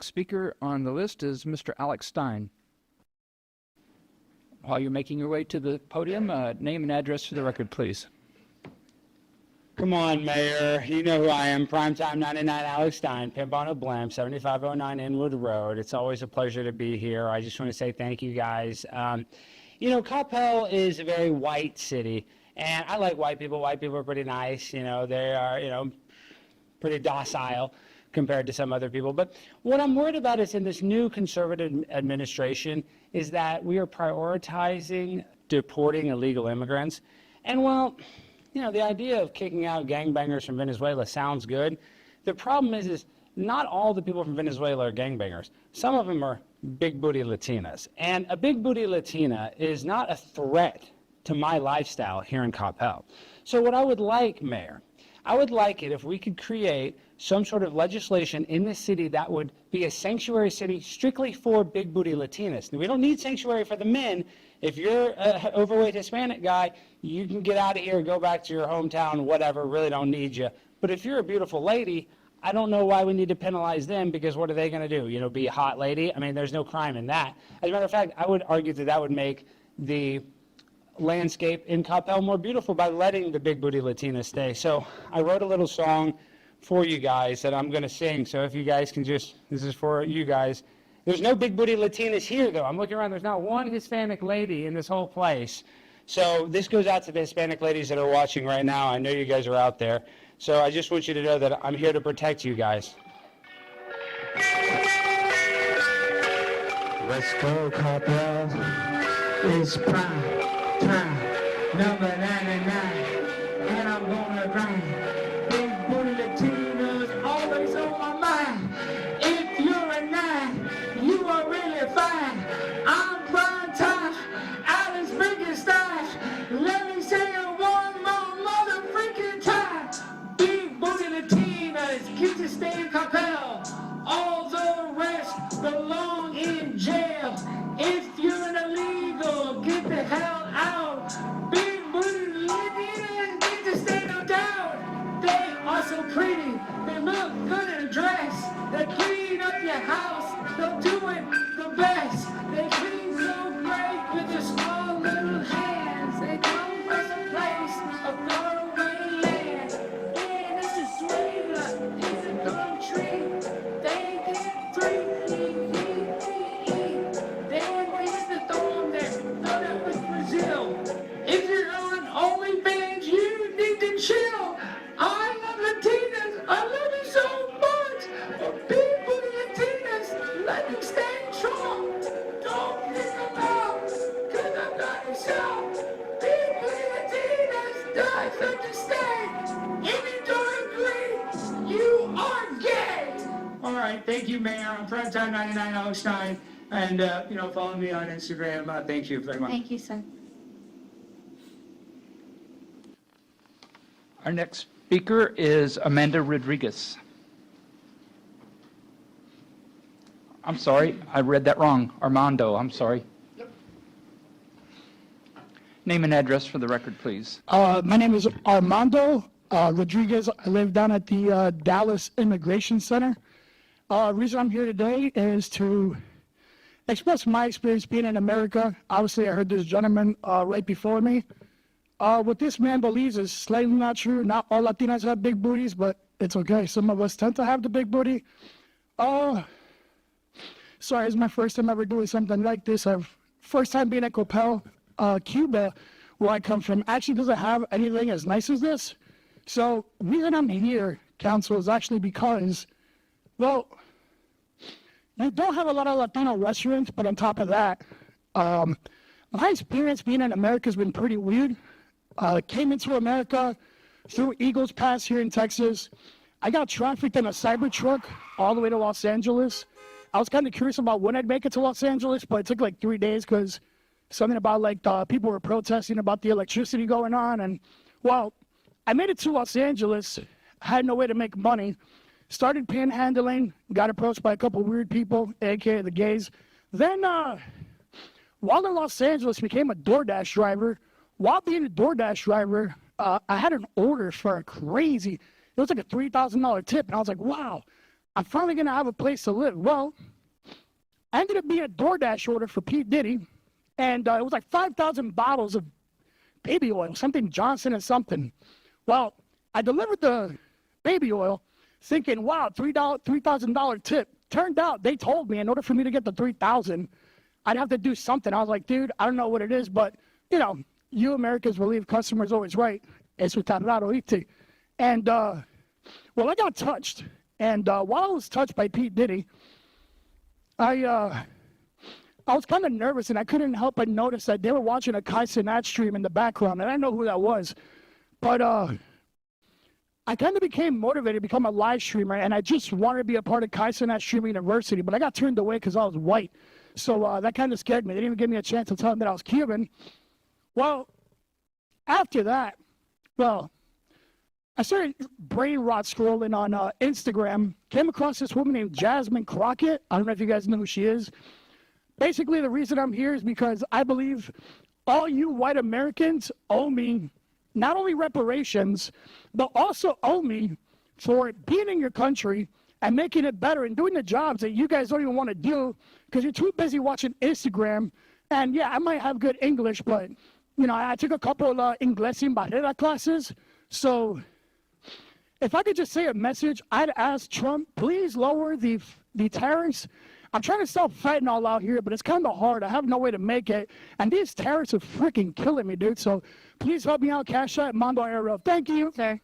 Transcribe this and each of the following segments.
next speaker on the list is Mr. Alex Stein. While you're making your way to the podium, name and address for the record, please. Come on, Mayor. You know who I am. Primetime 99 Alex Stein, Pimp on a Blimp, 7509 Inwood Road. It's always a pleasure to be here. I just want to say thank you, guys. You know, Coppell is a very white city, and I like white people. White people are pretty nice. You know, they are, pretty docile compared to some other people. But what I'm worried about is in this new conservative administration is that we are prioritizing deporting illegal immigrants. And well, the idea of kicking out gangbangers from Venezuela sounds good. The problem is not all the people from Venezuela are gangbangers. Some of them are big booty Latinas. And a big booty Latina is not a threat to my lifestyle here in Coppell. So what I would like, Mayor, I would like it if we could create some sort of legislation in this city that would be a sanctuary city strictly for big booty Latinas. We don't need sanctuary for the men. If you're an overweight Hispanic guy, you can get out of here, go back to your hometown, whatever, really don't need you. But if you're a beautiful lady, I don't know why we need to penalize them, because what are they going to do? Be a hot lady? I mean, there's no crime in that. As a matter of fact, I would argue that that would make the landscape in Coppell more beautiful by letting the big booty Latinas stay. So I wrote a little song for you guys that I'm going to sing. So if you guys can this is for you guys. There's no big booty Latinas here, though. I'm looking around. There's not one Hispanic lady in this whole place. So this goes out to the Hispanic ladies that are watching right now. I know you guys are out there. So I just want you to know that I'm here to protect you guys. Let's go, Coppell. It's prime number 99, and I'm gonna grind. Big booty Latinos always on my mind. If you're a 9, you are really fine. I'm prime time, Alex Stein. Let me say it one more mother freaking time. Big booty Latinas get to stay in Coppell. All the rest belong in jail. If you're an illegal, get the hell out. Big booty Latinas get to stay no doubt. They are so pretty, they look good in a dress. They clean up your house, they'll do it the best. They clean so great with your small little hands. They come from a place of faraway land. And this is Sweden, it's a country. They get 3 Then we used to throw them there. No, that was Brazil. If you're on OnlyFans, you need to chill. I love Latinas. I love you so much. But big booty Latinas, let them stay strong. Don't pick them out, cause I'm not yourself. Big booty Latinas, die so to stay. If you don't agree, you are gay. All right, thank you, Mayor. I'm Primetime 99 Alex Stein. And, follow me on Instagram. Thank you very much. Thank you, sir. Our next speaker is Amanda Rodriguez. I'm sorry, I read that wrong. Armando, I'm sorry. Yep. Name and address for the record, please. My name is Armando Rodriguez. I live down at the Dallas Immigration Center. Reason I'm here today is to express my experience being in America. Obviously, I heard this gentleman right before me. What this man believes is slightly not true. Not all Latinas have big booties, but it's okay. Some of us tend to have the big booty. Sorry, it's my first time ever doing something like this. First time being at Coppell, Cuba, where I come from, actually doesn't have anything as nice as this. So the reason I'm here, council, is actually because, well, they don't have a lot of Latino restaurants, but on top of that, my experience being in America has been pretty weird. Came into America through Eagles Pass here in Texas. I got trafficked in a Cybertruck all the way to Los Angeles. I was kind of curious about when I'd make it to Los Angeles, but it took like 3 days because something about people were protesting about the electricity going on. And well, I made it to Los Angeles, had no way to make money, started panhandling, got approached by a couple weird people, aka the gays. Then while in Los Angeles, became a DoorDash driver. While being a DoorDash driver, I had an order for a crazy, it was like a $3,000 tip. And I was like, wow, I'm finally going to have a place to live. Well, I ended up being a DoorDash order for P. Diddy, and it was like 5,000 bottles of baby oil, something Johnson and something. Well, I delivered the baby oil thinking, wow, $3,000 tip. Turned out they told me in order for me to get the $3,000, I'd have to do something. I was like, dude, I don't know what it is, but, you know, you Americans believe customers always right. Eso está raro, ¿viste? And, well, I got touched. And while I was touched by Pete Diddy, I was kind of nervous, and I couldn't help but notice that they were watching a Kai Cenat stream in the background, and I know who that was. But I kind of became motivated to become a live streamer, and I just wanted to be a part of Kai Cenat Streaming University, but I got turned away because I was white. So that kind of scared me. They didn't even give me a chance to tell them that I was Cuban. Well, after that, well, I started brain rot scrolling on Instagram, came across this woman named Jasmine Crockett. I don't know if you guys know who she is. Basically, the reason I'm here is because I believe all you white Americans owe me not only reparations, but also owe me for being in your country and making it better and doing the jobs that you guys don't even want to do because you're too busy watching Instagram. And yeah, I might have good English, but you know, I took a couple of Inglés sin Barrera classes. So if I could just say a message, I'd ask Trump, please lower the tariffs. I'm trying to sell fentanyl out here, but it's kind of hard. I have no way to make it. And these tariffs are freaking killing me, dude. So please help me out. Cash out, Mando Arrow. Thank you. Okay.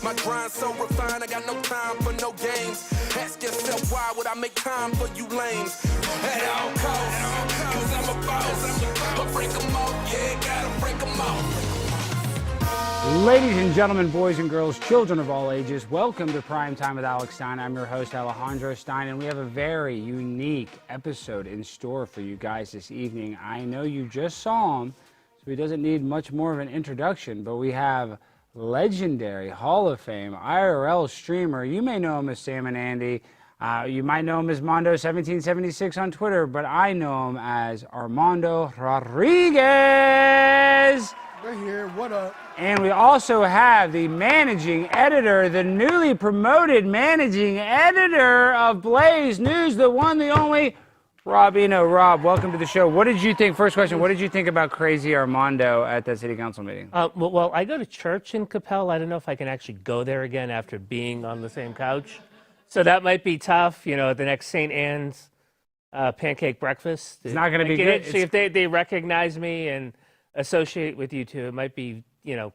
My grind so refined, I got no time for no games. Ask yourself why would I make time for you lames? At all costs, cause I'm a boss. But break them off, yeah, gotta break them off. Ladies and gentlemen, boys and girls, children of all ages, welcome to Prime Time with Alex Stein. I'm your host, Alejandro Stein, and we have a very unique episode in store for you guys this evening. I know you just saw him, so he doesn't need much more of an introduction, but we have legendary Hall of Fame IRL streamer. You may know him as Sam and Andy. You might know him as Mando1776 on Twitter, but I know him as Armando Rodriguez. We're here. What up? And we also have the managing editor, the newly promoted managing editor of Blaze News, the one, the only, Rob Eno. Rob, welcome to the show. What did you think? First question, what did you think about Crazy Armando at the city council meeting? Well, I go to church in Capel. I don't know if I can actually go there again after being on the same couch. So that might be tough, you know, at the next St. Anne's pancake breakfast. It's not going to be good. See if they recognize me and associate with you two. It might be, you know,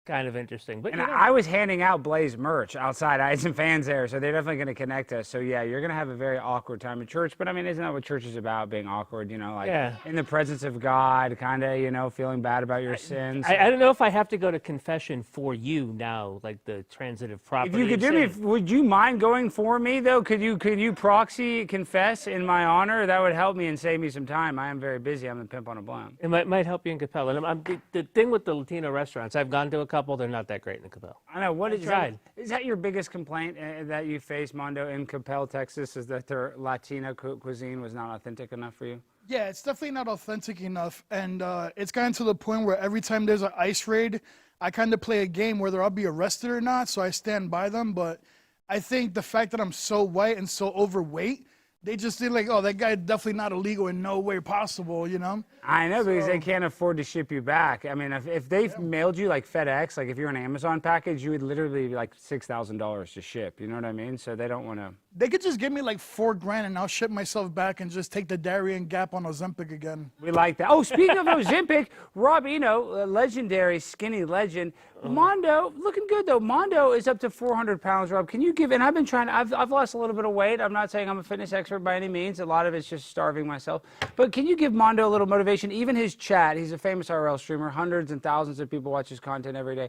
kind of interesting. But and I was handing out Blaze merch outside. I had some fans there, so they're definitely going to connect us. So yeah, you're going to have a very awkward time at church. But I mean, isn't that what church is about? Being awkward, you know, like in the presence of God, kind of, you know, feeling bad about your sins. I don't know if I have to go to confession for you now, like the transitive property. If you could do me, would you mind going for me though? Could you proxy confess in my honor? That would help me and save me some time. I am very busy. I'm the pimp on a blam. It might help you in Capel. And the thing with the Latino restaurants, I've gone to a couple. They're not that great in Capel. I know. What is that your biggest complaint that you face, Mondo, in Capel, Texas, is that their Latino cuisine was not authentic enough for you? Yeah, it's definitely not authentic enough. And it's gotten to the point where every time there's an ICE raid, I kind of play a game whether I'll be arrested or not, so I stand by them. But I think the fact that I'm so white and so overweight, they just did like, oh, that guy definitely not illegal in no way possible, you know? I know, because they can't afford to ship you back. I mean, if they mailed you like FedEx, like if you're an Amazon package, you would literally be like $6,000 to ship. You know what I mean? So they don't want to. They could just give me like $4,000 and I'll ship myself back and just take the Darien Gap on Ozempic again. We like that. Oh, speaking of Ozempic, Rob Eno, a legendary skinny legend. Mando, looking good though. Mando is up to 400 pounds, Rob. Can you give, and I've been trying, I've lost a little bit of weight. I'm not saying I'm a fitness expert by any means. A lot of it's just starving myself. But can you give Mando a little motivation? Even his chat, he's a famous RL streamer. Hundreds and thousands of people watch his content every day.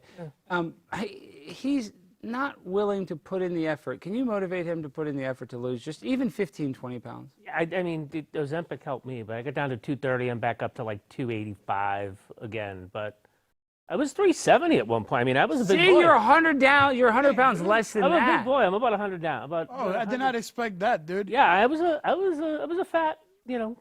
He's not willing to put in the effort. Can you motivate him to put in the effort to lose just even 15, 20 pounds? Yeah, I mean, the Ozempic helped me, but I got down to 230 and back up to like 285 again. But I was 370 at one point. I mean, I was a big boy. See, you're 100 down. You're 100 pounds less than that. I'm a big boy. I'm about 100 down. I did not expect that, dude. Yeah, I was a fat, you know,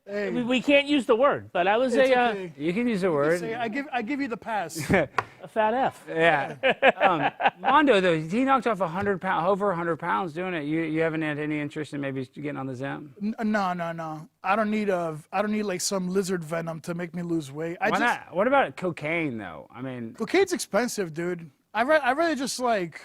Hey, We can't use the word, but I was it's a, okay. You can use the word. Say, I give you the pass. a fat F. Yeah. Mando, though, he knocked off 100 pounds, over 100 pounds doing it. You haven't had any interest in maybe getting on the Zim? No. I don't need like some lizard venom to make me lose weight. Why not? What about cocaine, though? I mean, Cocaine's expensive, dude. I rather just like,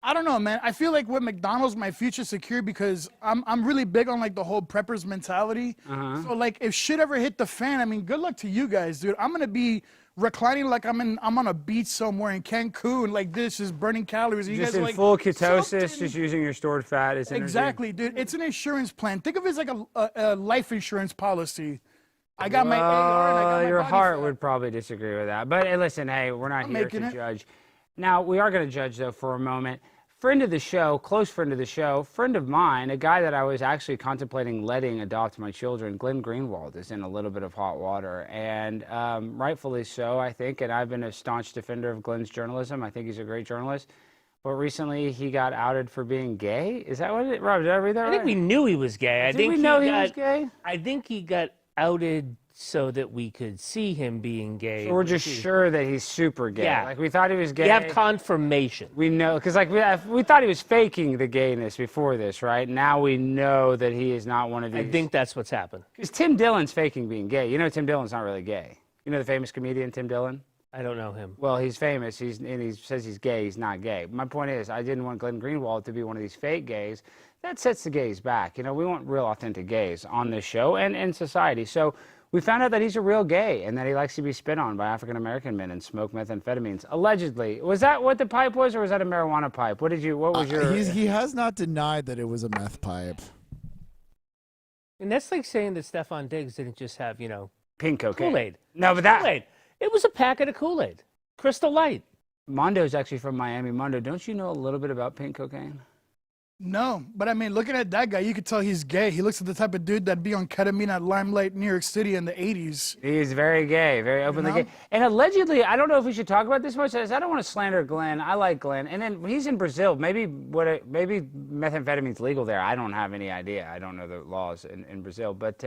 I don't know, man. I feel like with McDonald's, my future's secure because I'm really big on like the whole preppers mentality. So like, if shit ever hit the fan, I mean, good luck to you guys, dude. I'm gonna be reclining like I'm on a beach somewhere in Cancun, like this, just burning calories. And you just guys in are like full ketosis, something- just using your stored fat as energy. Exactly, dude. It's an insurance plan. Think of it as like a life insurance policy. I got my AR and I got my Your body heart fat. would probably disagree with that. But hey, listen, hey, we're not here making to it. judge. Now, we are going to judge, though, for a moment. Friend of the show, close friend of the show, friend of mine, a guy that I was actually contemplating letting adopt my children, Glenn Greenwald, is in a little bit of hot water. And rightfully so, I think. And I've been a staunch defender of Glenn's journalism. I think he's a great journalist. But recently, he got outed for being gay. Is that what it, Rob, did I read that right? I think we knew he was gay. Did we know he was gay? I think he got outed so that we could see him being gay. So we're just sure that he's super gay. Yeah. Like, we thought he was gay. We have confirmation. We know, because like we thought he was faking the gayness before this, right? Now we know that he is not one of these. I think that's what's happened. Because Tim Dillon's faking being gay. You know, Tim Dillon's not really gay. You know the famous comedian Tim Dillon? I don't know him. Well, he's famous. And he says he's gay. He's not gay. My point is, I didn't want Glenn Greenwald to be one of these fake gays. That sets the gays back. You know, we want real, authentic gays on this show and in society. So we found out that he's a real gay and that he likes to be spit on by African-American men and smoke methamphetamines. Allegedly. Was that what the pipe was, or was that a marijuana pipe? What was your... He has not denied that it was a meth pipe. And that's like saying that Stefan Diggs didn't just have, pink cocaine. Kool-Aid. No, but that... Kool-Aid. It was a packet of Kool-Aid. Crystal Light. Mondo's actually from Miami. Mondo, don't you know a little bit about pink cocaine? No, but I mean, looking at that guy, you could tell he's gay. He looks like the type of dude that'd be on ketamine at Limelight, New York City in the 80s. He's very gay, very openly gay. And allegedly, I don't know if we should talk about this much. I don't want to slander Glenn. I like Glenn. And then he's in Brazil. Maybe methamphetamine's legal there. I don't have any idea. I don't know the laws in Brazil. But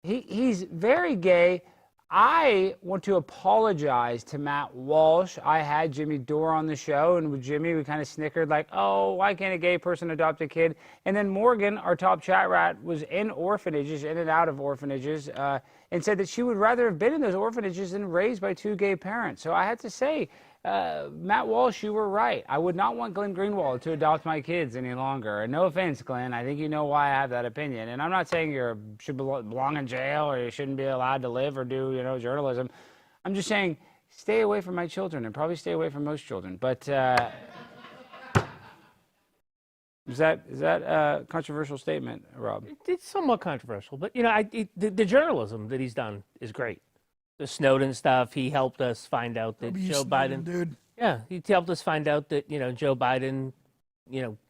he's very gay. I want to apologize to Matt Walsh. I had Jimmy Dore on the show, and with Jimmy, we kind of snickered like, oh, why can't a gay person adopt a kid? And then Morgan, our top chat rat, was in orphanages, in and out of orphanages, and said that she would rather have been in those orphanages than raised by two gay parents. So I had to say, Matt Walsh, you were right. I would not want Glenn Greenwald to adopt my kids any longer. And no offense, Glenn. I think you know why I have that opinion. And I'm not saying you should belong in jail or you shouldn't be allowed to live or do, journalism. I'm just saying stay away from my children and probably stay away from most children. But is that a controversial statement, Rob? It's somewhat controversial, but, the journalism that he's done is great. The Snowden stuff, he helped us find out that Joe Biden... Dude. Yeah, he helped us find out that, Joe Biden,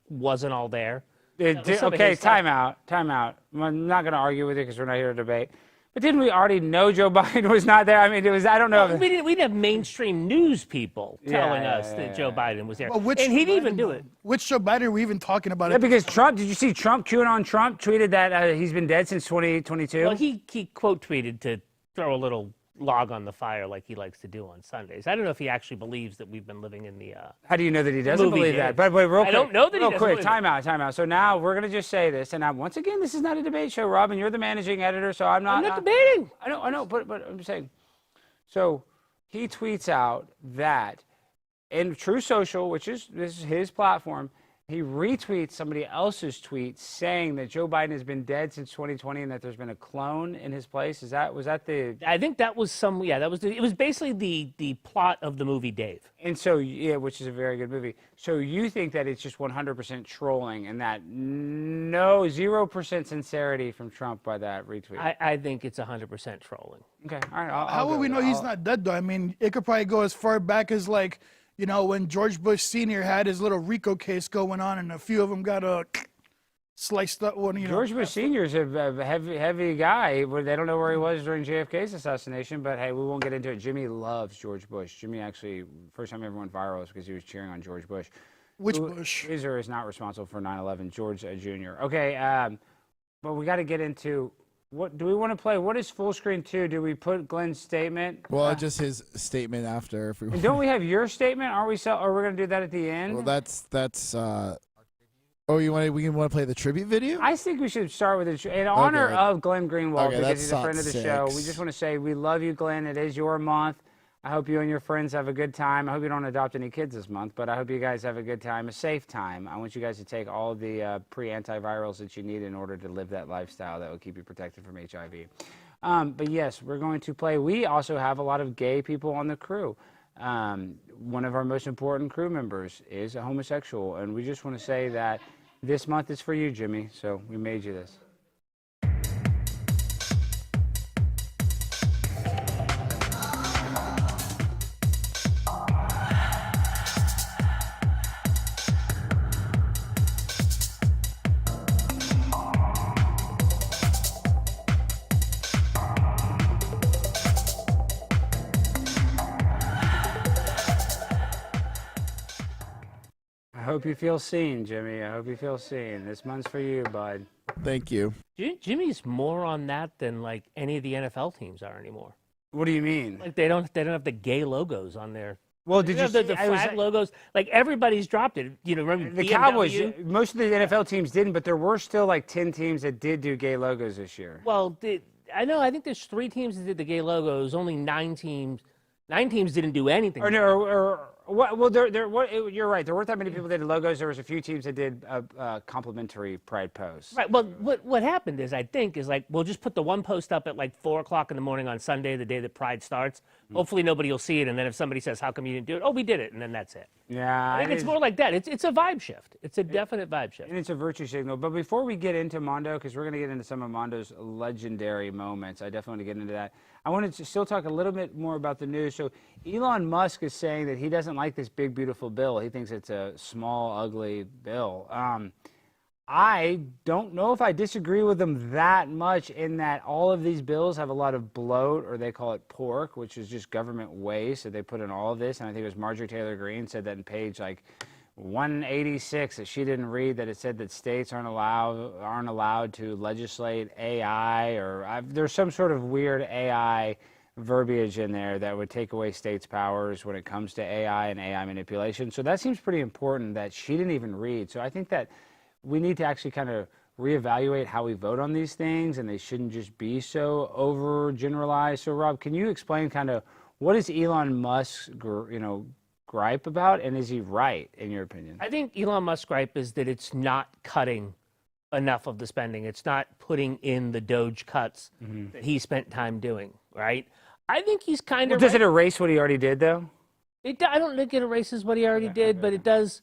wasn't all there. Okay, time out. I'm not going to argue with you because we're not here to debate. But didn't we already know Joe Biden was not there? I mean, I don't know. Well, we didn't have mainstream news people telling us that Joe Biden was there. Well, and he didn't even do it. Which Joe Biden are we even talking about? Yeah, because Trump, did you see Trump, QAnon Trump, tweeted that he's been dead since 2022? Well, he quote tweeted to throw a little log on the fire like he likes to do on Sundays. I don't know if he actually believes that we've been living in the How do you know that he doesn't movie believe days. that? But real quick, I don't know that he real doesn't quick, believe time out. So now we're going to just say this, and once again, this is not a debate show, Rob, and you're the managing editor, so I'm not debating. I know, but I'm just saying. So he tweets out that in True Social, this is his platform, he retweets somebody else's tweet saying that Joe Biden has been dead since 2020 and that there's been a clone in his place. Was that the? I think that was it was basically the plot of the movie Dave. And so, yeah, which is a very good movie. So you think that it's just 100% trolling and that 0% sincerity from Trump by that retweet? I think it's 100% trolling. Okay, all right. How will we know he's not dead, though? I mean, it could probably go as far back as, like, when George Bush Sr. had his little RICO case going on and a few of them got sliced up. George Bush Sr. is a heavy guy. They don't know where he was during JFK's assassination, but hey, we won't get into it. Jimmy loves George Bush. Jimmy actually, first time he ever went viral was because he was cheering on George Bush. Which Bush? Is or is not responsible for 9/11, George Jr. Okay, but we got to get into What do we want to play? What is full screen 2? Do we put Glenn's statement? Well, just his statement after. If we And don't we have your statement? Aren't we? Or we're gonna do that at the end? Well, that's. Oh, we want to play the tribute video? I think we should start with it in honor of Glenn Greenwald Okay, because he's a that's friend of the six. show. We just want to say we love you, Glenn. It is your month. I hope you and your friends have a good time. I hope you don't adopt any kids this month, but I hope you guys have a good time, a safe time. I want you guys to take all the pre-antivirals that you need in order to live that lifestyle that will keep you protected from HIV. But yes, we're going to play. We also have a lot of gay people on the crew. One of our most important crew members is a homosexual, and we just want to say that this month is for you, Jimmy, so we made you this. I hope you feel seen, Jimmy. I hope you feel seen. This month's for you, bud. Thank you. Jimmy's more on that than like any of the NFL teams are anymore. What do you mean? Like they don't have the gay logos on there. Well, did you have the see- I flag was- logos? Like everybody's dropped it. You know, remember The BMW? Cowboys, most of the NFL teams didn't, but there were still like 10 teams that did do gay logos this year. Well, I know. I think there's 3 teams that did the gay logos. Only 9 teams. 9 teams didn't do anything. Or no, or what? Well, you're right. There weren't that many people that did logos. There was a few teams that did complimentary pride posts. Right. Well, what happened is, I think, is like we'll just put the one post up at like 4:00 in the morning on Sunday, the day that Pride starts. Hopefully nobody will see it, and then if somebody says, "How come you didn't do it?" Oh, we did it, and then that's it. Yeah, I think it's more like that. It's a vibe shift. It's a definite vibe shift. And it's a virtue signal. But before we get into Mando, because we're going to get into some of Mondo's legendary moments, I definitely want to get into that. I wanted to still talk a little bit more about the news. So Elon Musk is saying that he doesn't like this big, beautiful bill. He thinks it's a small, ugly bill. I don't know if I disagree with him that much in that all of these bills have a lot of bloat, or they call it pork, which is just government waste that they put in all of this. And I think it was Marjorie Taylor Greene said that in page like 186 that she didn't read, that it said that states aren't allowed to legislate AI, or there's some sort of weird AI verbiage in there that would take away states' powers when it comes to AI and AI manipulation. So that seems pretty important that she didn't even read. So I think that we need to actually kind of reevaluate how we vote on these things, and they shouldn't just be so overgeneralized. So Rob, can you explain kind of what is Elon Musk's gripe about, and is he right in your opinion? I think Elon Musk's gripe is that it's not cutting enough of the spending. It's not putting in the Doge cuts that he spent time doing, right? I think he's kind of. Does it erase what he already did, though? I don't think it erases what he already did, but it does.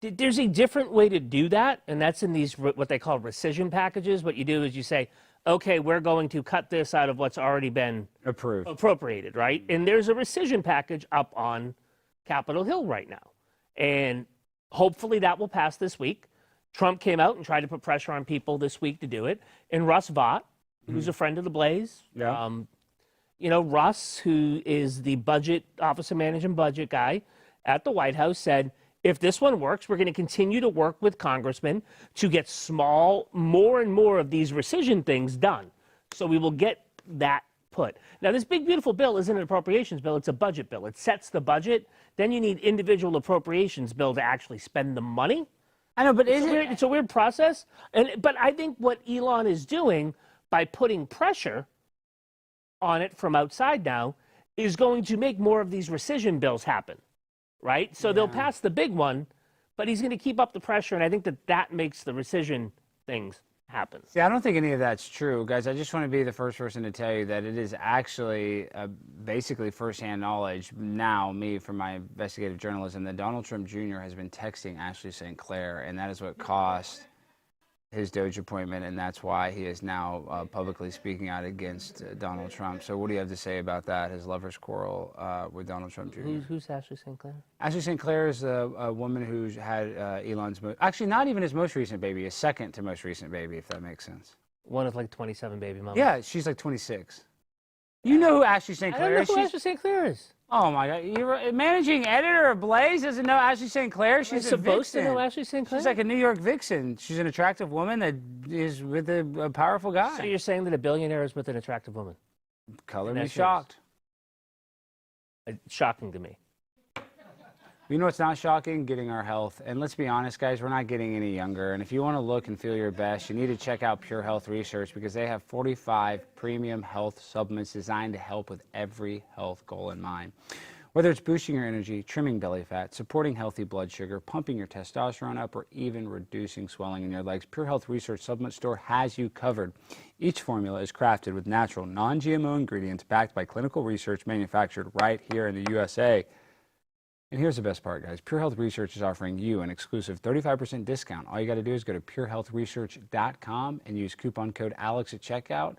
There's a different way to do that, and that's in these what they call rescission packages. What you do is you say, okay, we're going to cut this out of what's already been appropriated, right? And there's a rescission package up on Capitol Hill right now, and hopefully that will pass this week. Trump came out and tried to put pressure on people this week to do it, and Russ Vought, who's a friend of the Blaze, Russ, who is the budget Office of Management Budget guy at the White House, said, if this one works, we're going to continue to work with congressmen to get more and more of these rescission things done. So we will get that put. Now, this big, beautiful bill isn't an appropriations bill. It's a budget bill. It sets the budget. Then you need individual appropriations bill to actually spend the money. I know, but it's a weird process. But I think what Elon is doing by putting pressure on it from outside now is going to make more of these rescission bills happen. Right? So they'll pass the big one, but he's going to keep up the pressure, and I think that makes the rescission things happen. See, I don't think any of that's true, guys. I just want to be the first person to tell you that it is actually basically firsthand knowledge now, me from my investigative journalism, that Donald Trump Jr. has been texting Ashley St. Clair, and that is what cost his Doge appointment, and that's why he is now publicly speaking out against Donald Trump. So what do you have to say about that, his lover's quarrel with Donald Trump Jr.? Who's Ashley St. Clair? Ashley St. Clair is a woman who's had Elon's, actually not even his most recent baby, his second to most recent baby, if that makes sense. One of like 27 baby mamas. Yeah, she's like 26. You know who Ashley St. I don't Clair know is? who She's- Ashley St. Clair is. Oh my God! You're managing editor of Blaze doesn't know Ashley St. Clair. She's She's a supposed to vixen. know Ashley St. Clair. She's like a New York vixen. She's an attractive woman that is with a powerful guy. So you're saying that a billionaire is with an attractive woman? Color in me that shocked. Shocking to me. You know what's not shocking? Getting our health. And let's be honest, guys, we're not getting any younger. And if you want to look and feel your best, you need to check out PureHealth Research because they have 45 premium health supplements designed to help with every health goal in mind. Whether it's boosting your energy, trimming belly fat, supporting healthy blood sugar, pumping your testosterone up, or even reducing swelling in your legs, PureHealth Research Supplement Store has you covered. Each formula is crafted with natural, non-GMO ingredients backed by clinical research manufactured right here in the USA. And here's the best part, guys. PureHealth Research is offering you an exclusive 35% discount. All you got to do is go to purehealthresearch.com and use coupon code ALEX at checkout.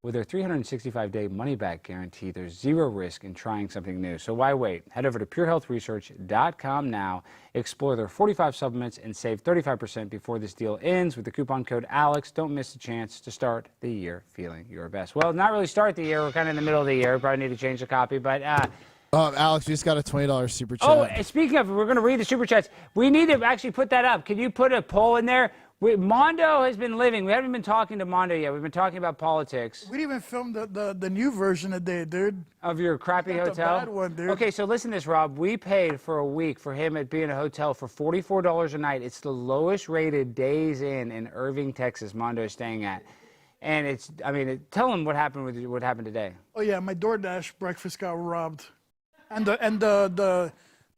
With their 365-day money-back guarantee, there's zero risk in trying something new. So why wait? Head over to purehealthresearch.com now. Explore their 45 supplements and save 35% before this deal ends with the coupon code ALEX. Don't miss the chance to start the year feeling your best. Well, not really start the year. We're kind of in the middle of the year. Probably need to change the copy, but... Alex, you just got a $20 super chat. Oh, speaking of, we're going to read the super chats. We need to actually put that up. Can you put a poll in there? Mando has been living. We haven't been talking to Mando yet. We've been talking about politics. We didn't even film the new version today, dude. Of your crappy Not the hotel? bad one, dude. Okay, so listen to this, Rob. We paid for a week for him at being in a hotel for $44 a night. It's the lowest rated Days in Irving, Texas, Mando is staying at. And it's, I mean, tell him what happened with what happened today. Oh yeah, my DoorDash breakfast got robbed, and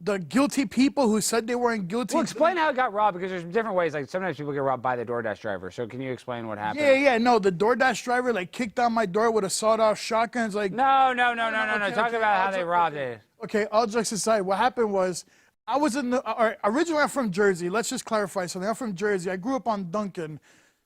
the guilty people who said they weren't guilty. Well, explain how it got robbed, because there's different ways. Like, sometimes people get robbed by the DoorDash driver. So can you explain what happened? Yeah, no, the DoorDash driver like kicked down my door with a sawed-off shotgun. It's like, No. Okay, Talk okay, about how I'll they talk- robbed it. okay, all jokes aside, what happened was I was in the, originally I'm from Jersey. Let's just clarify something. I'm from Jersey. I grew up on Dunkin'.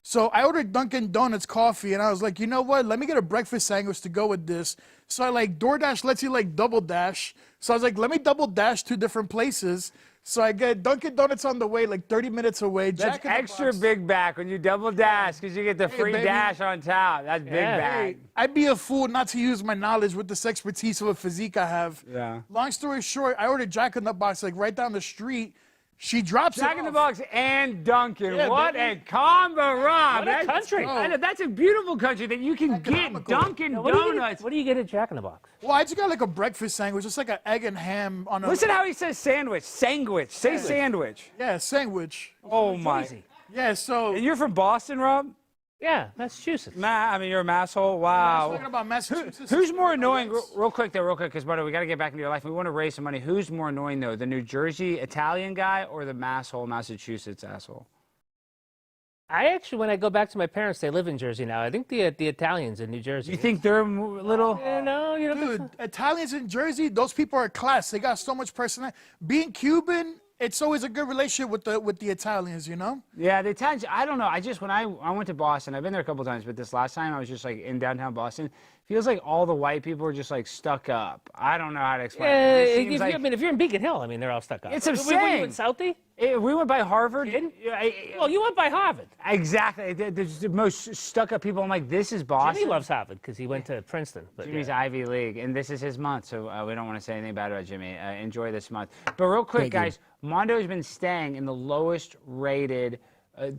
So I ordered Dunkin' Donuts coffee, and I was like, you know what? Let me get a breakfast sandwich to go with this. So I like DoorDash lets you like double dash. So I was like, let me double dash 2 different places. So I get Dunkin' Donuts on the way, like 30 minutes away. That's Jack in the extra Box. big back when you double dash, because you get the free baby. dash on top. That's big back. I'd be a fool not to use my knowledge with this expertise of a physique I have. Yeah. Long story short, I ordered Jack in the Box like right down the street. She drops Jack it in the off. Box and Dunkin'. Yeah, What baby. a combo, Rob. What a country. I know, that's a beautiful country that you can get Economical. Dunkin' Now, what do you get- Donuts. What do you get at Jack in the Box? Well, I just got like a breakfast sandwich, just like an egg and ham on a. Listen how he says sandwich. Sandwich. Say sandwich. Yeah, sandwich. Oh, my. Jersey. Yeah, so. And you're from Boston, Rob? Yeah, Massachusetts. I mean, you're a masshole. Talking Wow. about Massachusetts. Who's more annoying, real quick, because, Mando, we got to get back into your life. We want to raise some money. Who's more annoying, though, the New Jersey Italian guy or the masshole Massachusetts asshole? I actually, when I go back to my parents, they live in Jersey now. I think the Italians in New Jersey. You think they're a little... No, you know. Dude, Italians in Jersey, those people are class. They got so much personality. Being Cuban, it's always a good relationship with the Italians, you know? Yeah, the Italians, I don't know. When I went to Boston, I've been there a couple times, but this last time I was just like in downtown Boston. Feels like all the white people are just like stuck up. I don't know how to explain it. It seems like, if you're in Beacon Hill, I mean, they're all stuck up. It's Were insane. you in Southie? we went by Harvard. Well, you went by Harvard. Exactly. There's the most stuck up people. I'm like, this is Boston. Jimmy loves Harvard because he went to Princeton. But Jimmy's yeah. Ivy League, and this is his month, so we don't want to say anything bad about Jimmy. Enjoy this month. But real quick, Thank you. guys, Mondo's been staying in the lowest rated.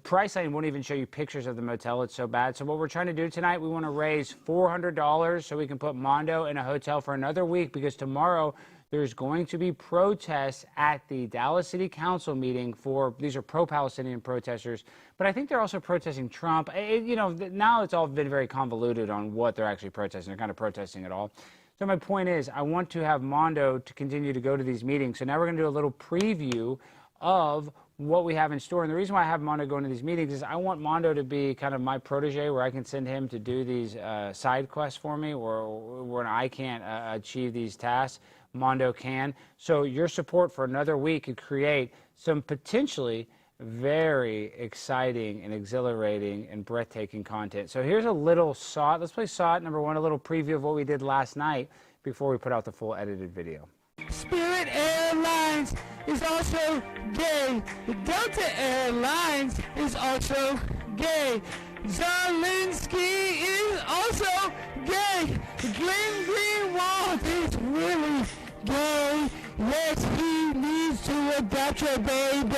Priceline won't even show you pictures of the motel. It's so bad. So what we're trying to do tonight, we want to raise $400 so we can put Mando in a hotel for another week, because tomorrow there's going to be protests at the Dallas City Council meeting these are pro-Palestinian protesters, but I think they're also protesting Trump. Now it's all been very convoluted on what they're actually protesting. They're kind of protesting it all. So my point is, I want to have Mando to continue to go to these meetings. So now we're going to do a little preview of what we have in store. And the reason why I have Mando going to these meetings is I want Mando to be kind of my protege, where I can send him to do these side quests for me, or when I can't achieve these tasks, Mando can. So your support for another week could create some potentially very exciting and exhilarating and breathtaking content. So here's a little SOT. Let's play SOT number 1, a little preview of what we did last night before we put out the full edited video. Spirit Airlines is also gay. Delta Airlines is also gay. Zelensky is also gay. Glenn Greenwald is really gay. Yes, he needs to adopt your baby.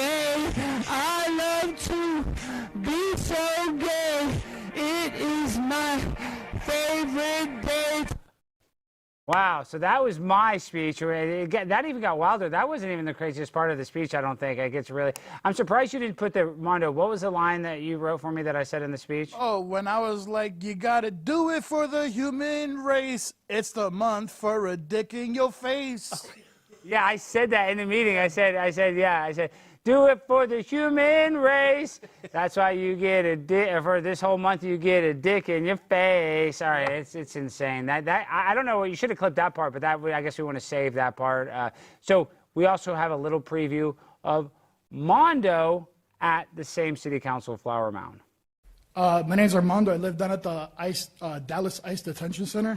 I love to be so gay. It is my favorite day. Wow, so that was my speech. That even got wilder. That wasn't even the craziest part of the speech, I don't think. It gets really... I'm surprised you didn't put the... Mando, what was the line that you wrote for me that I said in the speech? Oh, when I was like, you gotta do it for the human race. It's the month for a dick in your face. Yeah, I said that in the meeting. I said, do it for the human race. That's why you get a dick, for this whole month you get a dick in your face. All right, it's insane. I don't know, you should have clipped that part, but I guess we want to save that part. So we also have a little preview of Mando at the same city council Flower Mound. My name's Armando. I live down at the Dallas ICE Detention Center.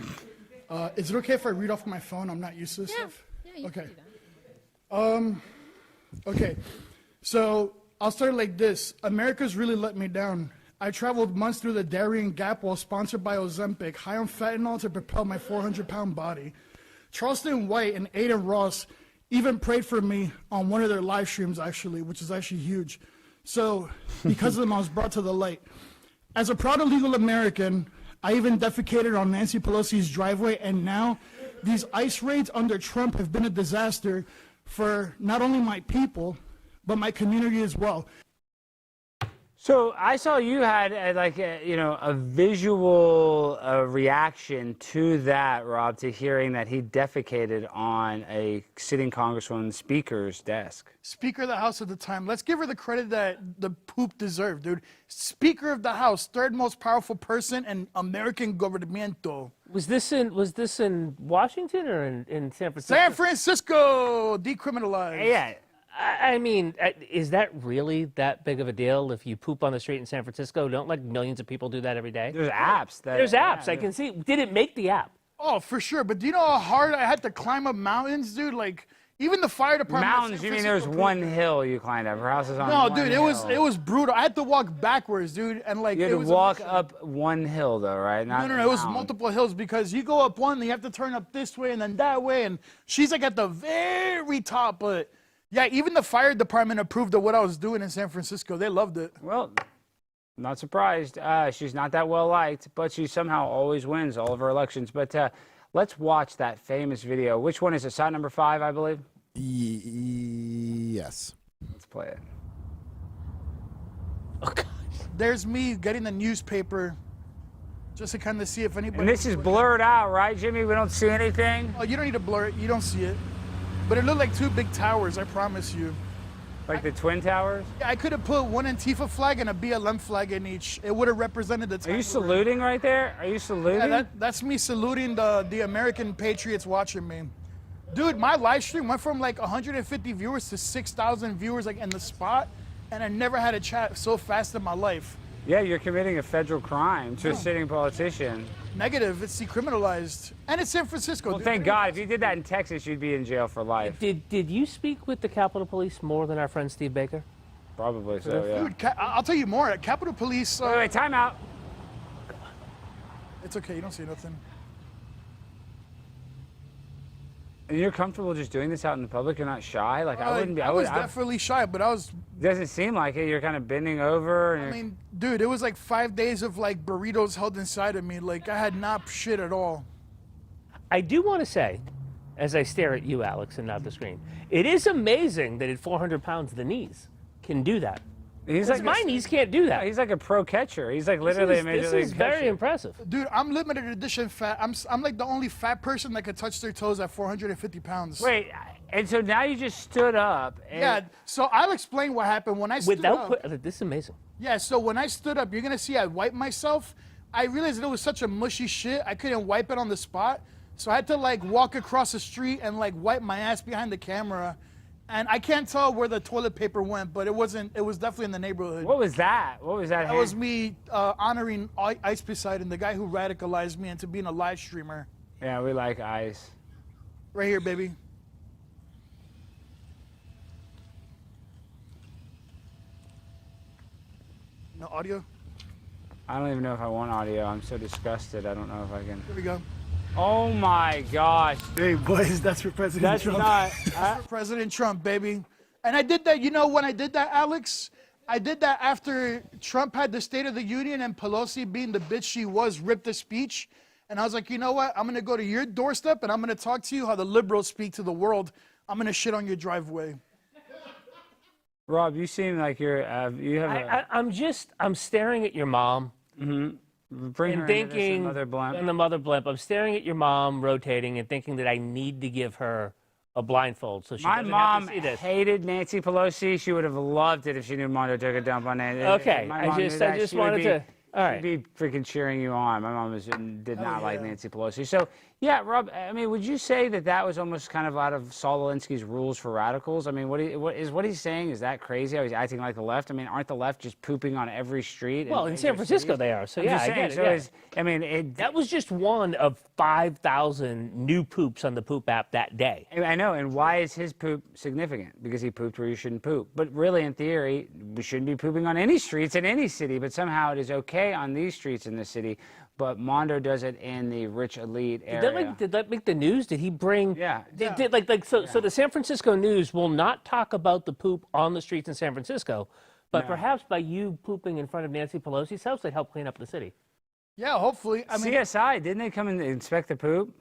Is it okay if I read off my phone? I'm not used to this stuff. Yeah, you Okay. can do that. Okay. So I'll start like this. America's really let me down. I traveled months through the Darien Gap while sponsored by Ozempic, high on fentanyl to propel my 400-pound body. Charleston White and Aiden Ross even prayed for me on one of their live streams, actually, which is actually huge. So because of them, I was brought to the light. As a proud illegal American, I even defecated on Nancy Pelosi's driveway, and now these ICE raids under Trump have been a disaster for not only my people, but my community as well. So I saw you had a visual reaction to that, Rob, to hearing that he defecated on a sitting congresswoman's speaker's desk. Speaker of the House at the time. Let's give her the credit that the poop deserved, dude. Speaker of the House, third most powerful person in American governmento. Was this in Washington or in San Francisco? San Francisco, decriminalized. Yeah. I mean, is that really that big of a deal if you poop on the street in San Francisco? Don't like millions of people do that every day? There's apps. There's apps. I can see. Did it make the app? Oh, for sure. But do you know how hard I had to climb up mountains, dude? Like, even the fire department. Mountains? You mean there's one hill you climbed up? Her house is on No, one dude, hill. it was brutal. I had to walk backwards, dude, and like You had it to was walk up one hill, though, right? No, it was multiple hills because you go up one, and you have to turn up this way and then that way, and she's like at the very top. But yeah, even the fire department approved of what I was doing in San Francisco. They loved it. Well, not surprised. She's not that well liked, but she somehow always wins all of her elections. But let's watch that famous video. Which one is it? Shot number 5, I believe. Yes. Let's play it. Oh, God. There's me getting the newspaper just to kind of see if anybody. And this is blurred out, right, Jimmy? We don't see anything? Oh, you don't need to blur it. You don't see it. But it looked like 2 big towers, I promise you. Like the Twin Towers? Yeah, I could have put one Antifa flag and a BLM flag in each. It would have represented the time. Are you saluting right there? Are you saluting? Yeah, that's me saluting the American patriots watching me. Dude, my live stream went from like 150 viewers to 6,000 viewers like in the spot, and I never had a chat so fast in my life. Yeah, you're committing a federal crime to a sitting politician. Negative, it's decriminalized. And it's San Francisco. Well, dude. thank God. If you did that in Texas, you'd be in jail for life. Did you speak with the Capitol Police more than our friend Steve Baker? Probably so, yeah. Dude, I'll tell you more. Capitol Police. Wait, time out. It's okay, you don't see nothing. And you're comfortable just doing this out in the public? You're not shy? Like, I wouldn't be. I was definitely shy, but I was. Doesn't seem like it. You're kind of bending over. And I mean, dude, it was like 5 days of like burritos held inside of me. Like, I had not shit at all. I do want to say, as I stare at you, Alex, and not the screen, it is amazing that at 400 pounds, the knees can do that. he's like my knees can't do that. He's like a pro catcher. He's like literally a major This league is very catcher. impressive. Dude, I'm limited edition fat. I'm like the only fat person that could touch their toes at 450 pounds. Wait, and so now you just stood up. And Yeah, so I'll explain what happened when I stood up. This is amazing. Yeah, so when I stood up, you're gonna see I wiped myself. I realized that it was such a mushy shit, I couldn't wipe it on the spot. So I had to like walk across the street and like wipe my ass behind the camera. And I can't tell where the toilet paper went, but it was definitely in the neighborhood. What was that? What was that? That was me honoring Ice Poseidon, the guy who radicalized me into being a live streamer. Yeah, we like ice. Right here, baby. No audio? I don't even know if I want audio. I'm so disgusted. I don't know if I can. Here we go. Oh my gosh. Hey, boys, that's for President That's Trump. not. For President Trump, baby. And I did that, you know, when I did that, Alex, I did that after Trump had the State of the Union and Pelosi, being the bitch she was, ripped the speech. And I was like, you know what? I'm going to go to your doorstep and I'm going to talk to you how the liberals speak to the world. I'm going to shit on your driveway. Rob, you seem like you have a. I'm staring at your mom. Bring her and into this thinking, mother blunt. and the mother blimp, I'm staring at your mom rotating and thinking that I need to give her a blindfold so she My doesn't mom have to see this. hated Nancy Pelosi. She would have loved it if she knew Mando took a dump on Nancy. Okay, My I mom just knew that. She would wanted be- to. All right. She'd be freaking cheering you on. My mom did not like Nancy Pelosi. So, yeah, Rob, I mean, would you say that that was almost kind of out of Saul Alinsky's rules for radicals? I mean, what he's saying, is that crazy how he's acting like the left? I mean, aren't the left just pooping on every street? Well, in San Francisco they are. So, I'm yeah, just I get saying, it. so Yeah. I mean, That was just one of 5,000 new poops on the poop app that day. I know, and why is his poop significant? Because he pooped where you shouldn't poop. But really, in theory, we shouldn't be pooping on any streets in any city, but somehow it is okay on these streets in the city, but Mando does it in the rich elite area. Did that make the news? Did he bring? Yeah. So the San Francisco News will not talk about the poop on the streets in San Francisco, but perhaps by you pooping in front of Nancy Pelosi's house, they help clean up the city. Yeah, hopefully. I mean, CSI, didn't they come and inspect the poop?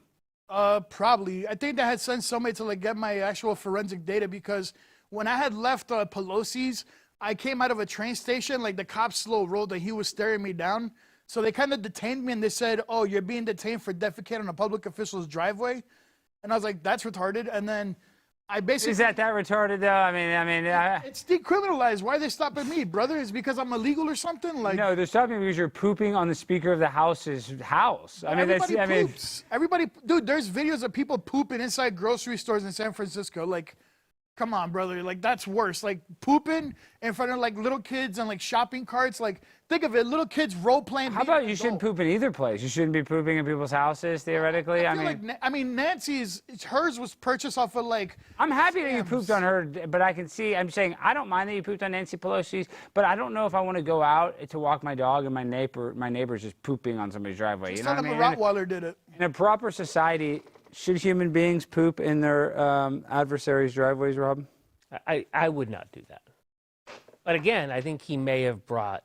probably. I think they had sent somebody to like get my actual forensic data, because when I had left Pelosi's, I came out of a train station, like the cops slow rolled and he was staring me down. So they kind of detained me and they said, oh, you're being detained for defecating on a public official's driveway. And I was like, that's retarded. And then I basically... Is that retarded, though? I mean, It's decriminalized. Why are they stopping me, brother? Is it because I'm illegal or something? Like, no, they're stopping because you're pooping on the Speaker of the House's house. I mean, everybody poops. Everybody, dude, there's videos of people pooping inside grocery stores in San Francisco. Like, come on, brother. Like, that's worse. Like, pooping in front of, like, little kids and, like, shopping carts. Like, think of it. Little kids role-playing. How about you shouldn't poop in either place? You shouldn't be pooping in people's houses, theoretically. I mean, Nancy's, hers was purchased off of, like... I'm happy that you pooped on her, but I'm saying, I don't mind that you pooped on Nancy Pelosi's, but I don't know if I want to go out to walk my dog and my neighbor's just pooping on somebody's driveway. You know what I mean? A Rottweiler did it. In a proper society, should human beings poop in their adversaries' driveways, Rob? I would not do that. But again, I think he may have brought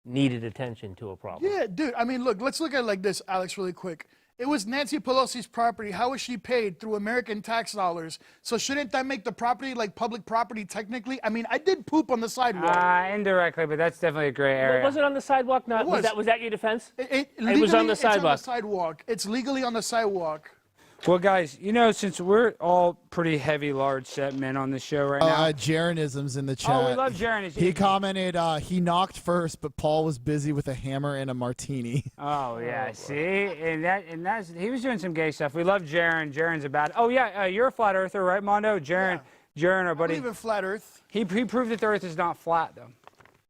needed attention to a problem. Yeah, dude. I mean, look, let's look at it like this, Alex, really quick. It was Nancy Pelosi's property. How was she paid? Through American tax dollars. So shouldn't that make the property like public property technically? I mean, I did poop on the sidewalk. Indirectly, but that's definitely a gray area. Was it on the sidewalk? Not, It was. was that your defense? It was on the It's on sidewalk. the sidewalk. It's legally on the sidewalk. Well, guys, you know, since we're all pretty heavy, large-set men on the show right now. Jaronism's in the chat. Oh, we love Jaron. He commented, he knocked first, but Paul was busy with a hammer and a martini. Oh yeah, see, and he was doing some gay stuff. We love Jaron. Jaron's about. Oh yeah, you're a flat earther, right, Mondo? Jaron, our I buddy. believe in flat Earth. He proved that the Earth is not flat, though.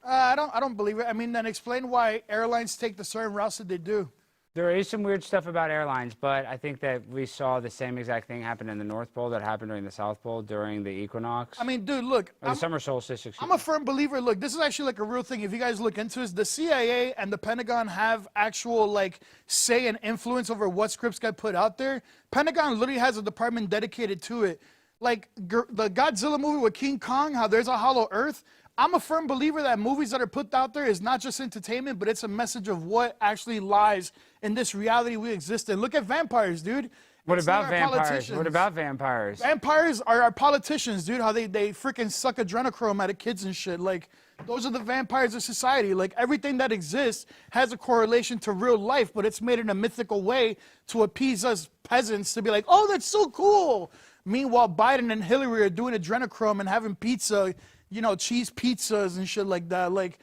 I don't believe it. I mean, then explain why airlines take the certain routes that they do. There is some weird stuff about airlines, but I think that we saw the same exact thing happen in the North Pole that happened during the South Pole during the equinox. I mean, dude, look. Or the summer solstice. I'm a firm believer. Look, this is actually like a real thing. If you guys look into this, the CIA and the Pentagon have actual like say and influence over what scripts get put out there. Pentagon literally has a department dedicated to it. Like the Godzilla movie with King Kong, how there's a hollow Earth. I'm a firm believer that movies that are put out there is not just entertainment, but it's a message of what actually lies in this reality we exist in. Look at vampires, dude. What It's about not our vampires? politicians. What about vampires? Vampires are our politicians, dude. How they freaking suck adrenochrome out of kids and shit. Like, those are the vampires of society. Like, everything that exists has a correlation to real life, but it's made in a mythical way to appease us peasants to be like, oh, that's so cool. Meanwhile, Biden and Hillary are doing adrenochrome and having pizza, you know, cheese pizzas and shit like that. Like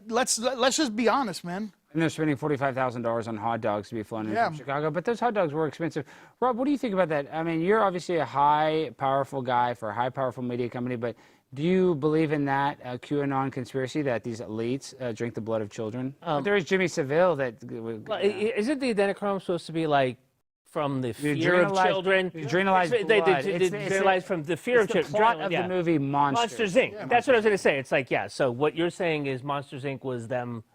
let's just be honest, man. And they're spending $45,000 on hot dogs to be flown in Yeah. from Chicago, but those hot dogs were expensive. Rob, what do you think about that? I mean, you're obviously a high, powerful guy for a high, powerful media company, but do you believe in that QAnon conspiracy that these elites drink the blood of children? There is Jimmy Savile that... Well, isn't the adrenochrome supposed to be like from the fear of adrenalized- children? adrenalized They blood. adrenalized from the fear of the children. plot of the movie Monsters. Monsters, Inc. That's what I was going to say. It's like, yeah, so what you're saying is Monsters, Inc. was them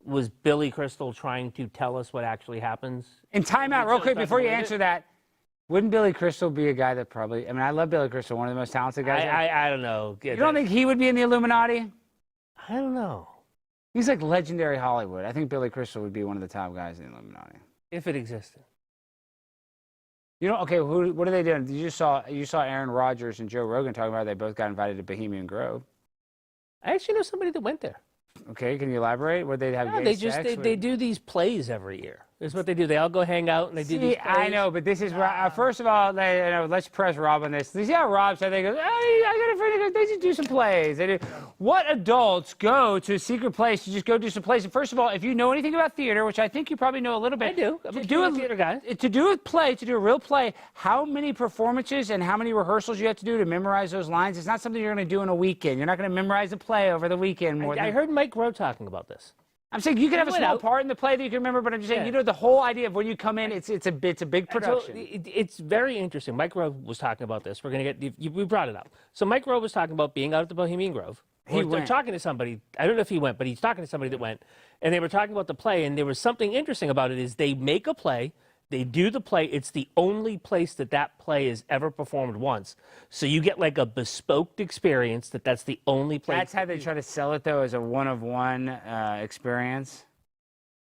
was Billy Crystal trying to tell us what actually happens? And time out real quick before you answer that. Wouldn't Billy Crystal be a guy that probably, I mean, I love Billy Crystal, one of the most talented guys. I don't know. You don't think he would be in the Illuminati? I don't know. He's like legendary Hollywood. I think Billy Crystal would be one of the top guys in the Illuminati. If it existed. You know, okay, what are they doing? You saw Aaron Rodgers and Joe Rogan talking about they both got invited to Bohemian Grove. I actually know somebody that went there. Okay, can you elaborate? Would they have No, gay they sex? just they do these plays every year. Is what they do. They all go hang out and they do these plays. I know, but this is where, first of all, let's press Rob on this. You see how Rob said, they go, hey, I got a friend who goes, they just do some plays. They do. What adults go to a secret place to just go do some plays? And first of all, if you know anything about theater, which I think you probably know a little bit. I do. I'm a theater guy. To do a play, to do a real play, how many performances and how many rehearsals you have to do to memorize those lines? It's not something you're going to do in a weekend. You're not going to memorize a play over the weekend more I heard Mike Rowe talking about this. I'm saying you can have a small part in the play that you can remember, but I'm just saying, you know, the whole idea of when you come in, it's a big production. It's very interesting. Mike Rowe was talking about this. We're going to get, we brought it up. So Mike Rowe was talking about being out at the Bohemian Grove. They're talking to somebody, I don't know if he went, but he's talking to somebody that went, and they were talking about the play, and there was something interesting about it is they make a play, they do the play, it's the only place that play is ever performed once. So you get like a bespoke experience that's the only place. That's how they try to sell it, though, as a one-of-one experience.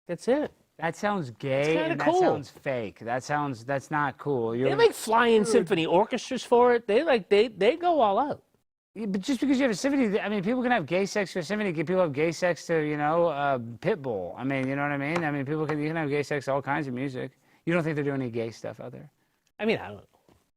That's it. That sounds gay, and cool. that sounds fake. That's not cool. They make flying symphony orchestras for it. They go all out. Yeah, but just because you have a symphony, I mean, people can have gay sex to a symphony. People have gay sex to, you know, Pitbull. I mean, you know what I mean? I mean, you can have gay sex to all kinds of music. You don't think they're doing any gay stuff out there? I mean, I don't know.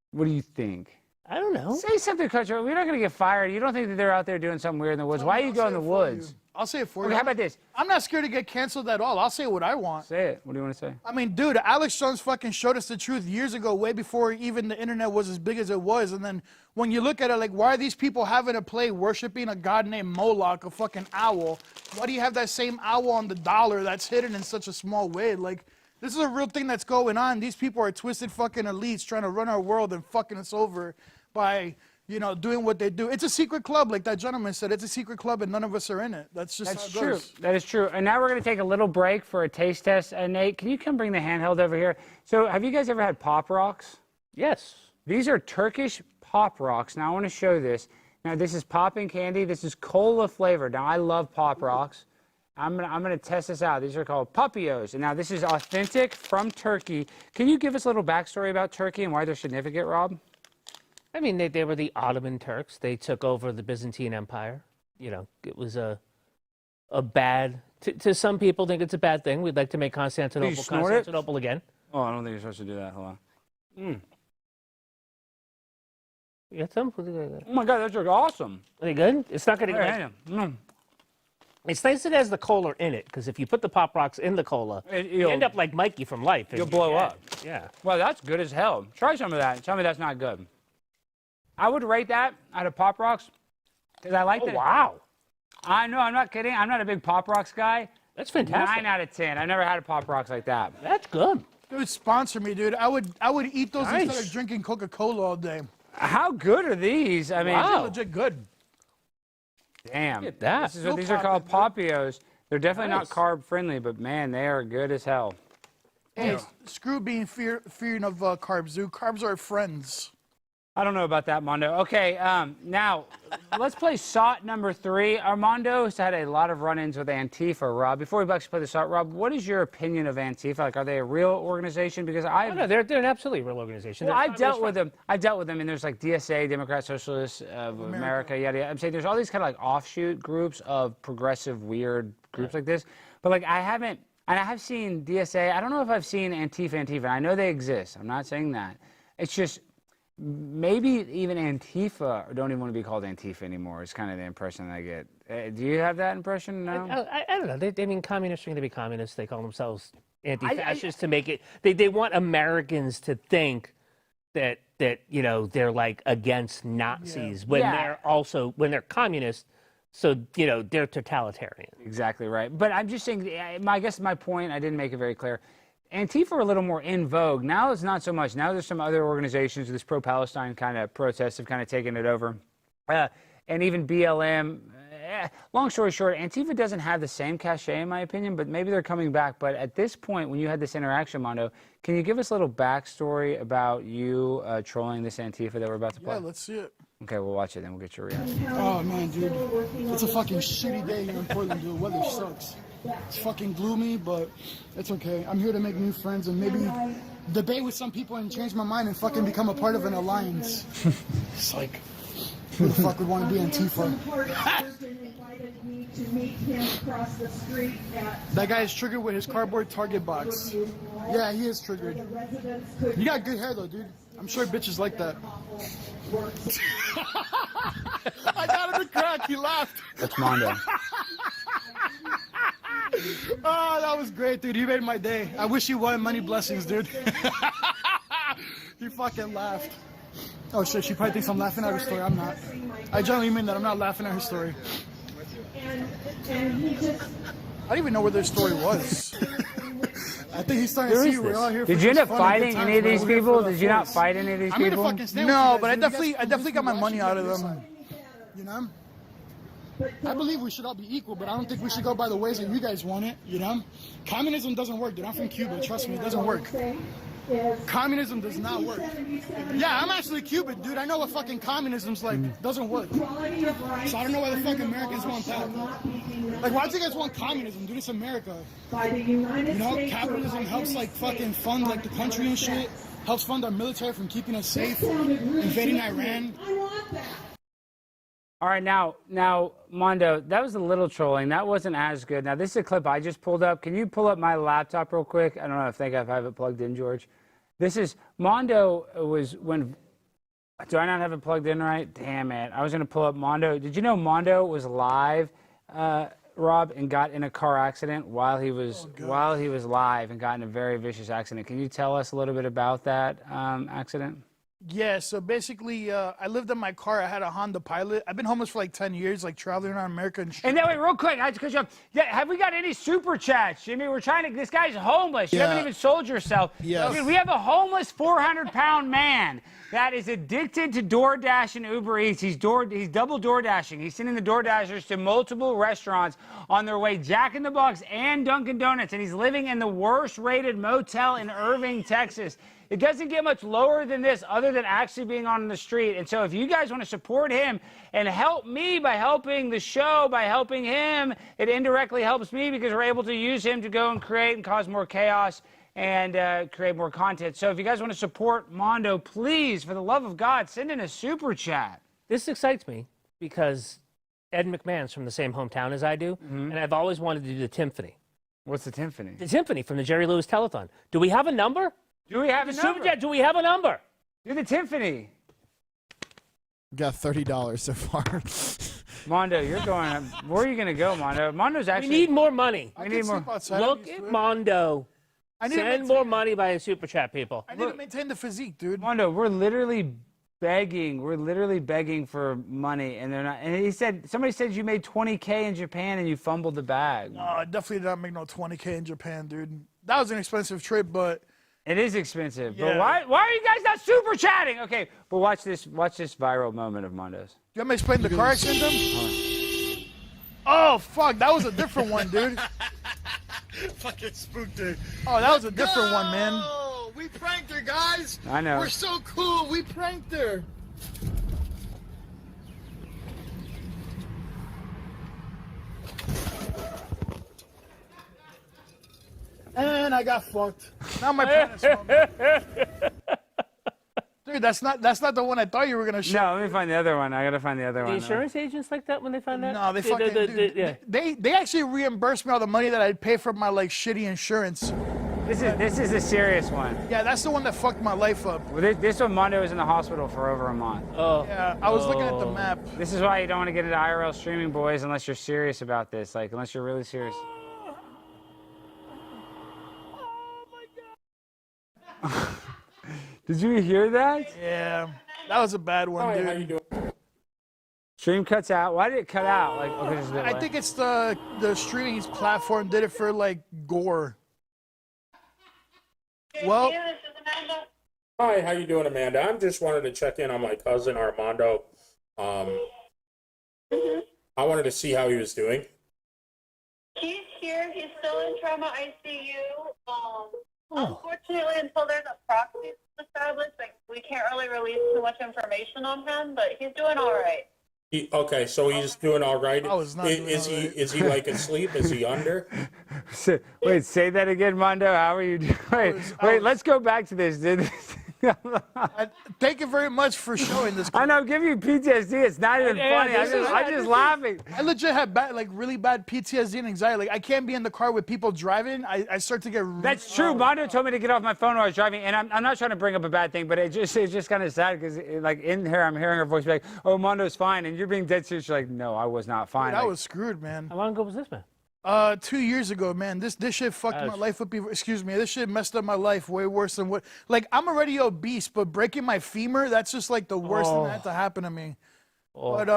What do you think? I don't know. Say something, Coach. We're not going to get fired. You don't think that they're out there doing something weird in the woods? Why are you going in the woods? I'll say it for you. Okay, how about this? I'm not scared to get canceled at all. I'll say what I want. Say it. What do you want to say? I mean, dude, Alex Jones fucking showed us the truth years ago, way before even the internet was as big as it was. And then when you look at it, like, why are these people having a play worshiping a god named Moloch, a fucking owl? Why do you have that same owl on the dollar that's hidden in such a small way? Like, this is a real thing that's going on. These people are twisted fucking elites trying to run our world and fucking us over by, you know, doing what they do. It's a secret club, like that gentleman said. It's a secret club, and none of us are in it. That's just how it true. goes. That is true. And now we're going to take a little break for a taste test. Nate, can you come bring the handheld over here? So have you guys ever had Pop Rocks? Yes. These are Turkish Pop Rocks. Now I want to show this. Now this is popping candy. This is cola flavored. Now I love Pop Rocks. I'm gonna test this out. These are called Puppios. And now this is authentic from Turkey. Can you give us a little backstory about Turkey and why they're significant, Rob? I mean, they were the Ottoman Turks. They took over the Byzantine Empire. You know, it was a bad, to some people think it's a bad thing. We'd like to make Constantinople again. Oh, I don't think you're supposed to do that. Hold on. You got some? Oh my God, those are awesome. Are they good? It's not gonna It's nice that it has the cola in it, because if you put the Pop Rocks in the cola, you end up like Mikey from Life. You'll blow up. Yeah. Well, that's good as hell. Try some of that. Tell me that's not good. I would rate that out of Pop Rocks because I like that. Wow. I know. I'm not kidding. I'm not a big Pop Rocks guy. That's fantastic. 9 out of 10. I've never had a Pop Rocks like that. That's good. Dude, sponsor me, dude. I would eat those instead of drinking Coca-Cola all day. How good are these? I mean, They're legit good. Damn. Look at that. These are called Poppios. They're definitely not carb friendly, but man, they are good as hell. Hey, screw being fearing of carbs, dude. Carbs are friends. I don't know about that, Mando. Okay, now let's play SOT number 3. Armando has had a lot of run-ins with Antifa. Rob, before we actually play the SOT, Rob, what is your opinion of Antifa? Like, are they a real organization? Because no, they're an absolutely real organization. Well, I've dealt with them. And there's like DSA, Democrat Socialists of America, yada yada. I'm saying there's all these kind of like offshoot groups of progressive, weird groups like this. But like, I haven't, and I have seen DSA. I don't know if I've seen Antifa. I know they exist. I'm not saying that. It's just. Maybe even Antifa don't even want to be called Antifa anymore. It's kind of the impression I get. Do you have that impression? No? I don't know. They mean communists are going to be communists. They call themselves anti-fascists to make it. They want Americans to think that you know they're like against Nazis when they're communists. So you know they're totalitarian. Exactly right. But I'm just saying. I guess my point. I didn't make it very clear. Antifa are a little more in vogue. Now it's not so much. Now there's some other organizations, this pro-Palestine kind of protests have kind of taken it over. And even BLM long story short, Antifa doesn't have the same cachet, in my opinion, but maybe they're coming back. But at this point, when you had this interaction, Mando, can you give us a little backstory about you trolling this Antifa that we're about to play? Yeah, let's see it. Okay, we'll watch it, then we'll get your reaction. Oh, man, dude. It's a fucking shitty day here in Portland, dude. Weather sucks. It's fucking gloomy, but it's okay. I'm here to make new friends and maybe debate with some people and change my mind and fucking become a part of an alliance. It's like, who the fuck would want to be Antifa? That guy is triggered with his cardboard Target box. Yeah, he is triggered. You got good hair, though, dude. I'm sure bitches like that. I got him to crack. He laughed. That's Mando. Oh, that was great, dude. You made my day. I wish you won. Money blessings, dude. He fucking laughed. Oh shit, she probably thinks I'm laughing at her story. I'm not. I genuinely mean that. I'm not laughing at her story. I don't even know where their story was. I think he's starting to see we're all here for Did you end up just fun and good fighting times, any of bro. these We're here people? for the Did you not fun. fight any of these I'm gonna people? fucking stand No, with but I you guys, dude. definitely got my money out of them. them. You know? I believe we should all be equal, but I don't think we should go by the ways that you guys want it, you know? Communism doesn't work, dude. I'm from Cuba. Trust me, it doesn't work. Communism does not work. Yeah, I'm actually Cuban, dude. I know what fucking communism's like. Doesn't work. So I don't know why the fuck Americans want that. Like, why do you guys want communism, dude? It's America. You know, capitalism helps, like, fucking fund, like, the country and shit. Helps fund our military from keeping us safe. Invading Iran. All right, now, Mondo, that was a little trolling. That wasn't as good. Now, this is a clip I just pulled up. Can you pull up my laptop real quick? I don't know if I have it plugged in, George. This is, Mondo was when, do I not have it plugged in right? Damn it. I was going to pull up Mondo. Did you know Mondo was live, Rob, and got in a car accident while he was live and got in a very vicious accident? Can you tell us a little bit about that accident? Yeah, so basically, I lived in my car. I had a Honda Pilot. I've been homeless for like 10 years, like traveling around America. And then, wait, real quick, I just cut you off. Yeah, have we got any super chats, Jimmy? We're trying to, this guy's homeless. You haven't even sold yourself. Yes. Dude, we have a homeless 400-pound man that is addicted to DoorDash and Uber Eats. He's double DoorDashing. He's sending the DoorDashers to multiple restaurants on their way, Jack in the Box and Dunkin' Donuts, and he's living in the worst-rated motel in Irving, Texas. It doesn't get much lower than this other than actually being on the street. And so if you guys want to support him and help me by helping the show, by helping him, it indirectly helps me because we're able to use him to go and create and cause more chaos and create more content. So if you guys want to support Mondo, please, for the love of God, send in a super chat. This excites me because Ed McMahon's from the same hometown as I do, and I've always wanted to do the Timpani. What's the Timpani? The Timpani from the Jerry Lewis Telethon. Do we have a number? Do we have a Super number? chat, do we have a number? Do the Timpani. Got $30 so far. Mondo, you're going, where are you going to go, Mondo? Mondo's actually. We need more money. We need more. Look at Mondo. Send more money by a super chat, people. I need to maintain the physique, dude. Mondo, we're literally begging. We're literally begging for money, and they're not. And he said, somebody said you made 20K in Japan and you fumbled the bag. No, I definitely did not make no 20K in Japan, dude. That was an expensive trip, but it is expensive. Yeah. But why are you guys not super chatting? Okay, but watch this viral moment of Mondo's. do you want me to explain the car accident? Oh fuck, that was a different one, dude. Fucking spooked her. Oh, that was a different one, man. Oh, we pranked her, guys. I know. We're so cool. We pranked her. And I got fucked. Now my parents want me. Dude, that's not the one I thought you were gonna show. No, let me find the other one. I gotta find the other The one. insurance agents like that when they find that? No, they fucking dude, they actually reimbursed me all the money that I'd pay for my like shitty insurance. This is a serious one. Yeah, that's the one that fucked my life up. Well, this one, Mondo was in the hospital for over a month. Oh. Yeah, I was looking at the map. This is why you don't want to get into IRL streaming, boys, unless you're serious about this. Like, unless you're really serious. Did you hear that? Yeah, that was a bad one, dude. How you doing? Stream cuts out. Why did it cut out? Like, okay, just a bit I late. think it's the streaming platform did it for like gore. Well, Hi, how you doing, Amanda? I'm just wanted to check in on my cousin Armando. I wanted to see how he was doing. He's here. He's still in trauma ICU. Unfortunately, until there's a proxy established, like, we can't really release too much information on him, but he's doing all right. Okay, so he's doing all right. I was not doing Is all he right. is he like asleep? Is he under? Wait, say that again, Mando. How are you doing? Wait, let's go back to this, dude. Thank you very much for showing this. I know, I'm giving you PTSD. It's not even funny. I'm just laughing. I legit have bad, like really bad PTSD and anxiety. Like I can't be in the car with people driving. I start to get. That's true. Mando told me to get off my phone while I was driving, and I'm not trying to bring up a bad thing, but it's just kind of sad because like in here I'm hearing her voice be like, "Oh, Mondo's fine," and you're being dead serious. You're like, "No, I was not fine." Dude, I Like, was screwed, man. How long ago was this, man? 2 years ago, man. This shit fucked my life up. Excuse me. This shit messed up my life way worse than what. Like I'm already obese, but breaking my femur, that's just like the worst thing that had to happen to me. But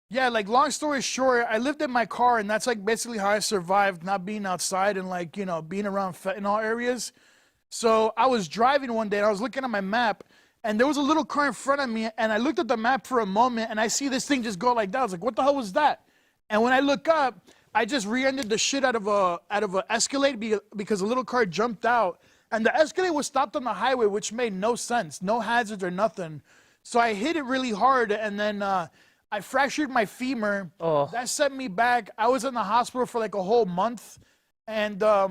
yeah, like long story short, I lived in my car, and that's like basically how I survived not being outside and like being around fentanyl areas. So I was driving one day, and I was looking at my map, and there was a little car in front of me, and I looked at the map for a moment, and I see this thing just go like that. I was like, what the hell was that? And when I look up, I just rear-ended the shit out of a Escalade because a little car jumped out, and the Escalade was stopped on the highway, which made no sense, no hazards or nothing. So I hit it really hard, and then I fractured my femur. That sent me back. I was in the hospital for like a whole month, and I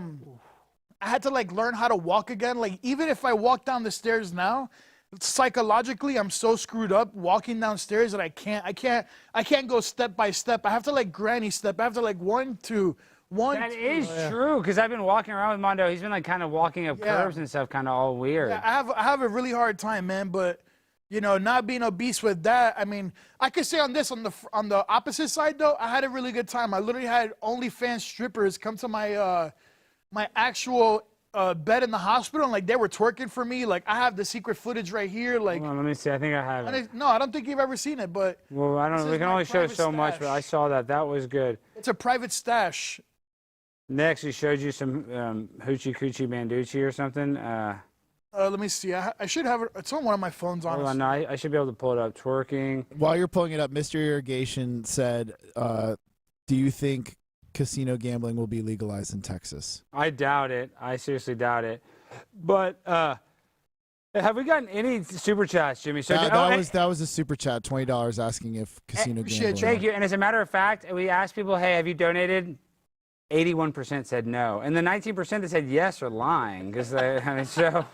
had to like learn how to walk again. Like even if I walk down the stairs now, psychologically I'm so screwed up walking downstairs that I can't go step by step. I have to like granny step. I have to like one, two. that is true, because I've been walking around with Mando. He's been like kind of walking up curves and stuff, kind of all weird. Yeah, I have a really hard time, man. But not being obese with that, I mean, I could say on the opposite side though, I had a really good time. I literally had OnlyFans strippers come to my my actual bed in the hospital, and like they were twerking for me. Like I have the secret footage right here. Like, hold on, let me see. I think I have it. No, I don't think you've ever seen it, but Well, I don't. We can only show so much, but I saw that. That was good. it's a private stash. Next, he showed you some hoochie coochie manducci or something. Let me see. I should have it. It's on one of my phones, honestly. Hold on, no, I should be able to pull it up. Twerking. While you're pulling it up, Mr. Irrigation said, do you think casino gambling will be legalized in Texas? I doubt it. I seriously doubt it. But have we gotten any super chats, Jimmy? So that was a super chat, $20 asking if casino gambling. Thank you. And as a matter of fact, we asked people, hey, have you donated? 81% said no, and the 19% that said yes are lying. Because so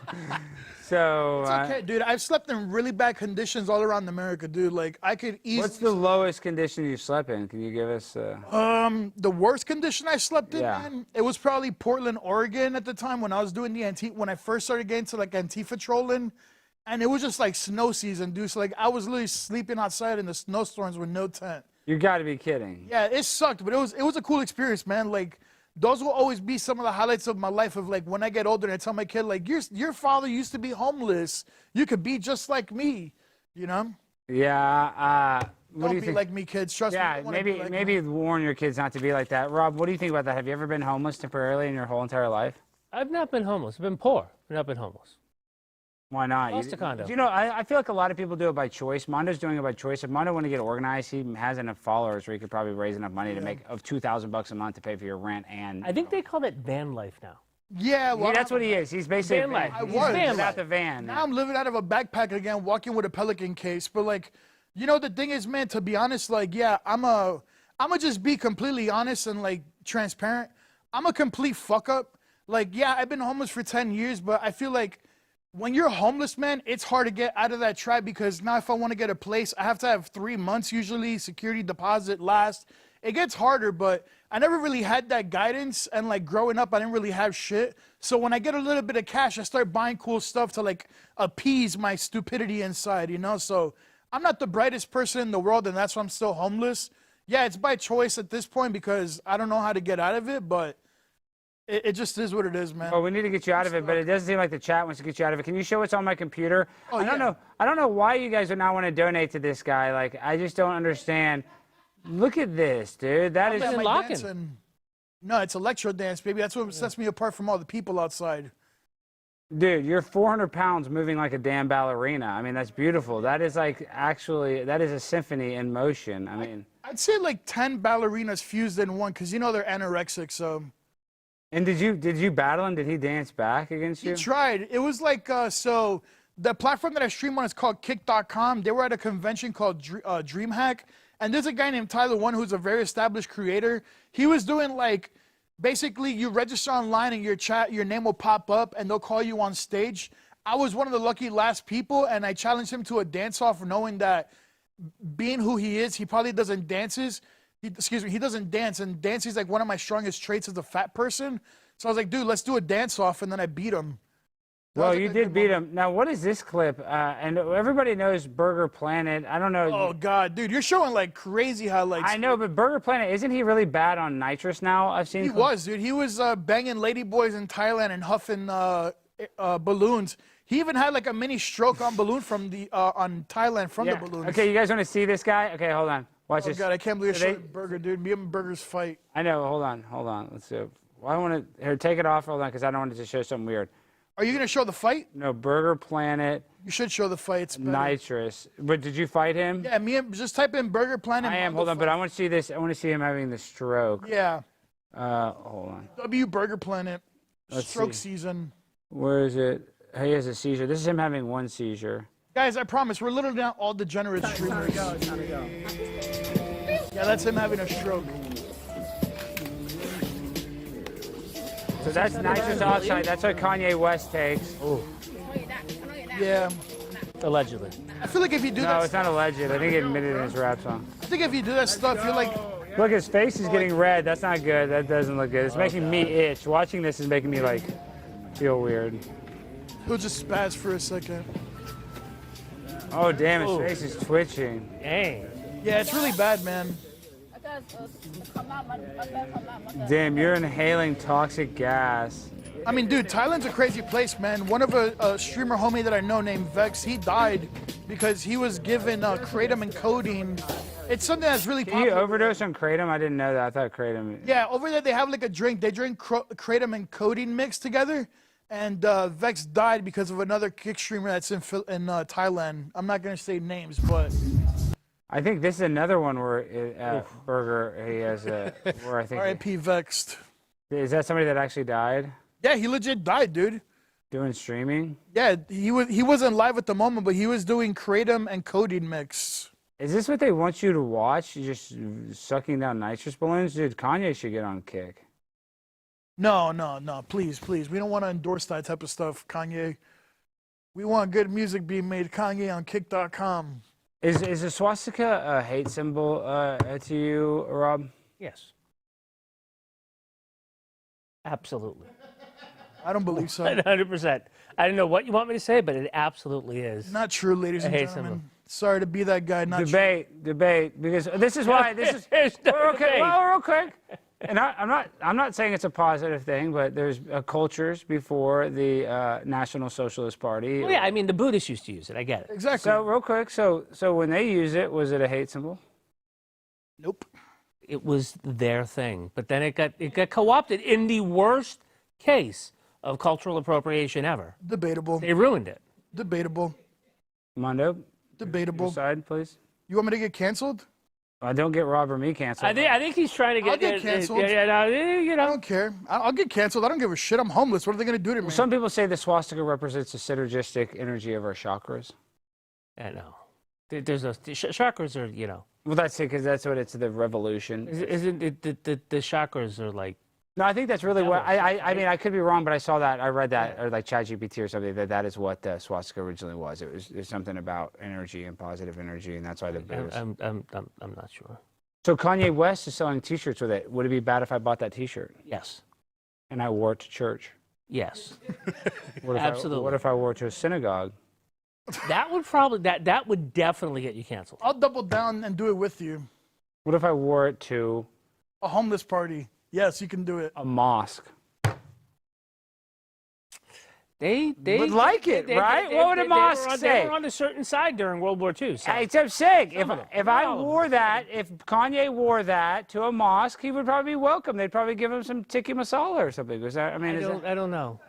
It's okay, dude. I've slept in really bad conditions all around America, dude. Like I could easily. What's the lowest condition you slept in? Can you give us? The worst condition I slept in, Yeah. man, it was probably Portland, Oregon at the time when I was doing when I first started getting to like Antifa trolling, and it was just like snow season, dude. So like I was literally sleeping outside in the snowstorms with no tent. You got to be kidding. Yeah, it sucked, but it was a cool experience, man. Like those will always be some of the highlights of my life. Of like when I get older and I tell my kid like your father used to be homeless. You could be just like me, Yeah. What Don't do you be think? like me, kids. Trust me. Yeah, Don't wanna be like maybe me. warn your kids not to be like that. Rob, what do you think about that? Have you ever been homeless temporarily in your whole entire life? I've not been homeless. I've been poor. I've not been homeless. Why not? Lost a condo. I feel like a lot of people do it by choice. Mondo's doing it by choice. If Mondo wanted to get organized, he has enough followers where he could probably raise enough money to make of $2,000 a month to pay for your rent and. I think they call that van life now. Yeah, well, that's what he is. He's basically Van life. I He's was. van without life. the van. Now I'm living out of a backpack again, walking with a Pelican case. But like, the thing is, man, to be honest, like, yeah, I'ma just be completely honest and like transparent. I'm a complete fuck up. Like, yeah, I've been homeless for 10 years, but I feel like when you're homeless, man, it's hard to get out of that trap because now if I want to get a place, I have to have 3 months usually, security deposit last. It gets harder, but I never really had that guidance, and like growing up, I didn't really have shit. So when I get a little bit of cash, I start buying cool stuff to like appease my stupidity inside, So I'm not the brightest person in the world, and that's why I'm still homeless. Yeah, it's by choice at this point because I don't know how to get out of it, but it just is what it is, man. Well, we need to get you out of it, but it doesn't seem like the chat wants to get you out of it. Can you show what's on my computer? Oh, I don't know why you guys would not want to donate to this guy. Like, I just don't understand. Look at this, dude. That is Yeah, my locking. dancing. No, it's electro dance, baby. That's what sets me apart from all the people outside. Dude, you're 400 pounds moving like a damn ballerina. I mean, that's beautiful. That is like that is a symphony in motion. I mean, I'd say like 10 ballerinas fused in one, because you know they're anorexic, so. And did you battle him? Did he dance back against you? He tried. It was like, so the platform that I stream on is called kick.com. They were at a convention called DreamHack. And there's a guy named Tyler One who's a very established creator. He was doing like, basically you register online and your name will pop up and they'll call you on stage. I was one of the lucky last people, and I challenged him to a dance-off knowing that being who he is, he probably doesn't dances. He doesn't dance, and dancing is like one of my strongest traits as a fat person. So I was like, dude, let's do a dance-off, and then I beat him. Well, you did beat him. Now, what is this clip? And everybody knows Burger Planet. I don't know. Oh, God, dude, you're showing like crazy highlights. I know, but Burger Planet, isn't he really bad on nitrous now? I've seen. He was, dude. He was banging ladyboys in Thailand and huffing balloons. He even had like a mini stroke on balloon from on Thailand from the balloons. Okay, you guys want to see this guy? Okay, hold on. Watch this. Oh, God, I can't believe you're showing Burger, dude. Me and Burger's fight. I know. Hold on. Let's see. Well, I want to here. Take it off. Hold on, because I don't want it to show something weird. Are you gonna show the fight? No, Burger Planet. You should show the fights. Nitrous. But did you fight him? Yeah, just type in Burger Planet. I am. Hold on, but I want to see this. I want to see him having the stroke. Yeah. Hold on. Burger Planet. Stroke season. Where is it? He has a seizure. This is him having one seizure. Guys, I promise, we're literally not all degenerate streamers. Yeah, that's him having a stroke. So that's nitrous oxide. That's what Kanye West takes. Ooh. Yeah. Allegedly. I feel like if you do that. No, it's not alleged. I think he admitted in his rap song. I think if you do that stuff, you're like. Look, his face is getting red. That's not good. That doesn't look good. It's making me itch. Watching this is making me like feel weird. He'll just spaz for a second. Oh, damn, his face is twitching. Dang. Yeah, it's really bad, man. Damn, you're inhaling toxic gas. I mean, dude, Thailand's a crazy place, man. One of a streamer homie that I know named Vex, he died because he was given kratom and codeine. It's something that's really popular. Can you overdose on kratom? I didn't know that. I thought kratom. Yeah, over there they have like a drink. They drink kratom and codeine mixed together. And Vex died because of another kick streamer that's in Thailand. I'm not going to say names, but... I think this is another one where Burger, he has a... Where I think R.I.P. Vexed. Is that somebody that actually died? Yeah, he legit died, dude. Doing streaming? Yeah, he wasn't live at the moment, but he was doing kratom and codeine mix. Is this what they want you to watch? You just sucking down nitrous balloons? Dude, Kanye should get on Kick. No, please. We don't want to endorse that type of stuff, Kanye. We want good music being made, Kanye on kick.com. Is a swastika a hate symbol to you, Rob? Yes. Absolutely. I don't believe so. 100%. I don't know what you want me to say, but it absolutely is. Not true, ladies and hate gentlemen. symbol. Sorry to be that guy. Not Debate, because this is why this is okay. Well, real quick. And I'm not saying it's a positive thing, but there's cultures before the National Socialist Party. Well, yeah, I mean the Buddhists used to use it. I get it. Exactly. So real quick, so when they use it, was it a hate symbol? Nope. It was their thing, but then it got co-opted in the worst case of cultural appropriation ever. Debatable. They ruined it. Debatable. Mondo. Debatable. Your side, please. You want me to get canceled? Don't get Rob or me canceled. I think he's trying to get. I'll get canceled. You know. I don't care. I'll get canceled. I don't give a shit. I'm homeless. What are they going to do to me? Some people say the swastika represents the synergistic energy of our chakras. I know. There's those chakras are, you know. Well, that's it, because that's what it's the revolution. Isn't it the chakras are like. No, I think that's really what I mean. I could be wrong, but I saw that. I read that, or like ChatGPT or something. That is what the swastika originally was. It was something about energy and positive energy, and that's why the. I'm not sure. So Kanye West is selling T-shirts with it. Would it be bad if I bought that T-shirt? Yes. And I wore it to church? Yes. Absolutely. What if I wore it to a synagogue? That would probably that would definitely get you canceled. I'll double down and do it with you. What if I wore it to a homeless party? Yes, you can do it. A mosque. They would like it, right? What would a mosque say? They were on a certain side during World War II. So. I'm saying, if I wore that, if Kanye wore that to a mosque, he would probably be welcome. They'd probably give him some tikka masala or something. Was that? I mean, I don't know.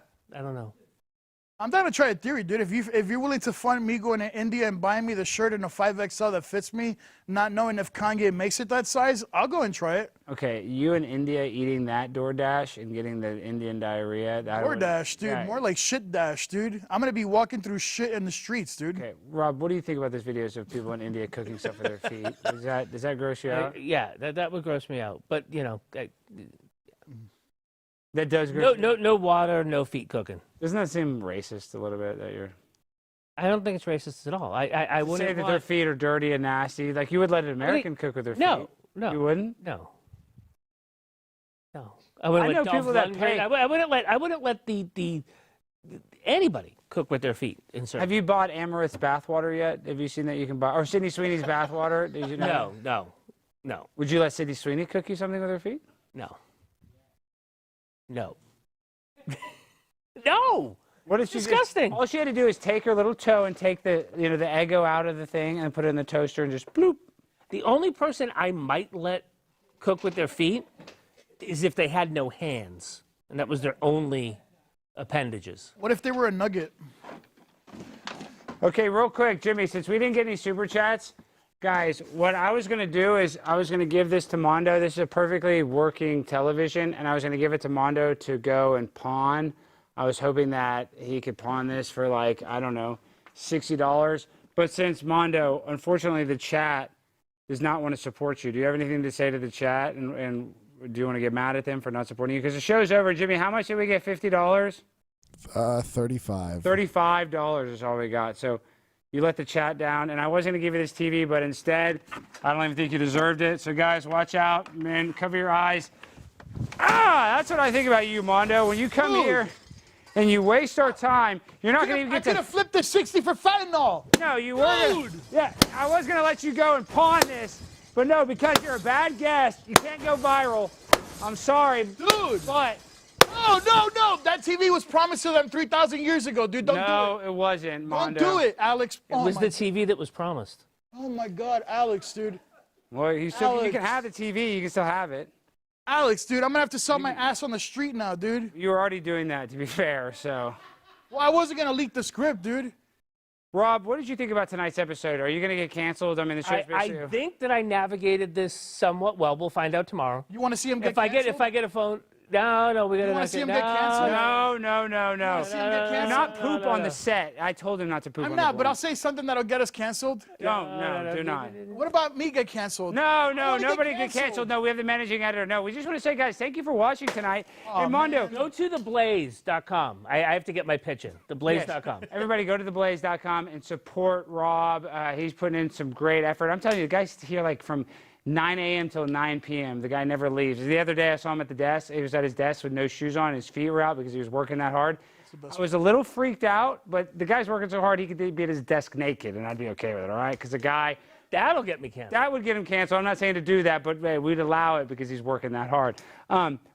I'm down to try a theory, dude. If you're willing to fund me going to India and buying me the shirt in a 5XL that fits me, not knowing if Kanye makes it that size, I'll go and try it. Okay, you in India eating that DoorDash and getting the Indian diarrhea. DoorDash, dude. More like shit dash, dude. I'm gonna be walking through shit in the streets, dude. Okay, Rob, what do you think about these videos of people in India cooking stuff with their feet? Does that gross you out? Yeah, that would gross me out. But you know, That does gross no water, no feet cooking. Doesn't that seem racist a little bit that you're? I don't think it's racist at all. I wouldn't say that their feet are dirty and nasty. Like you would let an American cook with their feet. No. You wouldn't? No. I wouldn't know let people that pay. I wouldn't let the anybody cook with their feet. Have you bought Amaranth's bathwater yet? Have you seen that you can buy, or Sydney Sweeney's bathwater? Did you know? No. Would you let Sydney Sweeney cook you something with her feet? No. No. What is she? Disgusting. All she had to do is take her little toe and take the the Eggo out of the thing and put it in the toaster and just bloop. The only person I might let cook with their feet is if they had no hands, and that was their only appendages. What if they were a nugget? Okay, real quick, Jimmy, since we didn't get any super chats, guys, what I was going to do is I was going to give this to Mando. This is a perfectly working television, and I was going to give it to Mando to go and pawn. I was hoping that he could pawn this for like, I don't know, $60. But since Mando, unfortunately, the chat does not want to support you. Do you have anything to say to the chat? And do you want to get mad at them for not supporting you? Because the show's over. Jimmy, how much did we get? $50? 35. $35 is all we got. So you let the chat down. And I wasn't going to give you this TV, but instead, I don't even think you deserved it. So guys, watch out, man. Cover your eyes. That's what I think about you, Mando. When you come here and you waste our time, you're not going to even get to... I could have flipped the 60 for fentanyl. No, you weren't. Yeah, I was going to let you go and pawn this, but no, because you're a bad guest, you can't go viral. I'm sorry. Dude. But... No. That TV was promised to them 3,000 years ago, dude. Don't do it. No, it wasn't, Mando. Don't do it, Alex. It was the TV that was promised. Oh, my God, Alex, dude. Well, you can have the TV. You can still have it. Alex, dude, I'm going to have to sell my ass on the street now, dude. You were already doing that, to be fair, so... Well, I wasn't going to leak the script, dude. Rob, what did you think about tonight's episode? Are you going to get canceled? I mean, the show's basically... I think that I navigated this somewhat well. We'll find out tomorrow. You want to see him get canceled? If I get a phone... No, we got to... You want to see him get canceled? No. You want to see him get canceled? Not poop on the set. I told him not to poop on the I'm not, board. but I'll say something that'll get us canceled. No, do not. What about me get canceled? No, nobody get canceled. No, we have the managing editor. No, we just want to say, guys, thank you for watching tonight. And Mando, go to theblaze.com. I have to get my pitch in. Theblaze.com. Yes. Everybody go to theblaze.com and support Rob. He's putting in some great effort. I'm telling you, the guy's here like from 9 a.m. till 9 p.m. The guy never leaves. The other day I saw him at the desk. He was at his desk with no shoes on. His feet were out because he was working that hard. I was a little freaked out, but the guy's working so hard he could be at his desk naked, and I'd be okay with it, all right? Because the guy... That'll get me canceled. That would get him canceled. I'm not saying to do that, but we'd allow it because he's working that hard.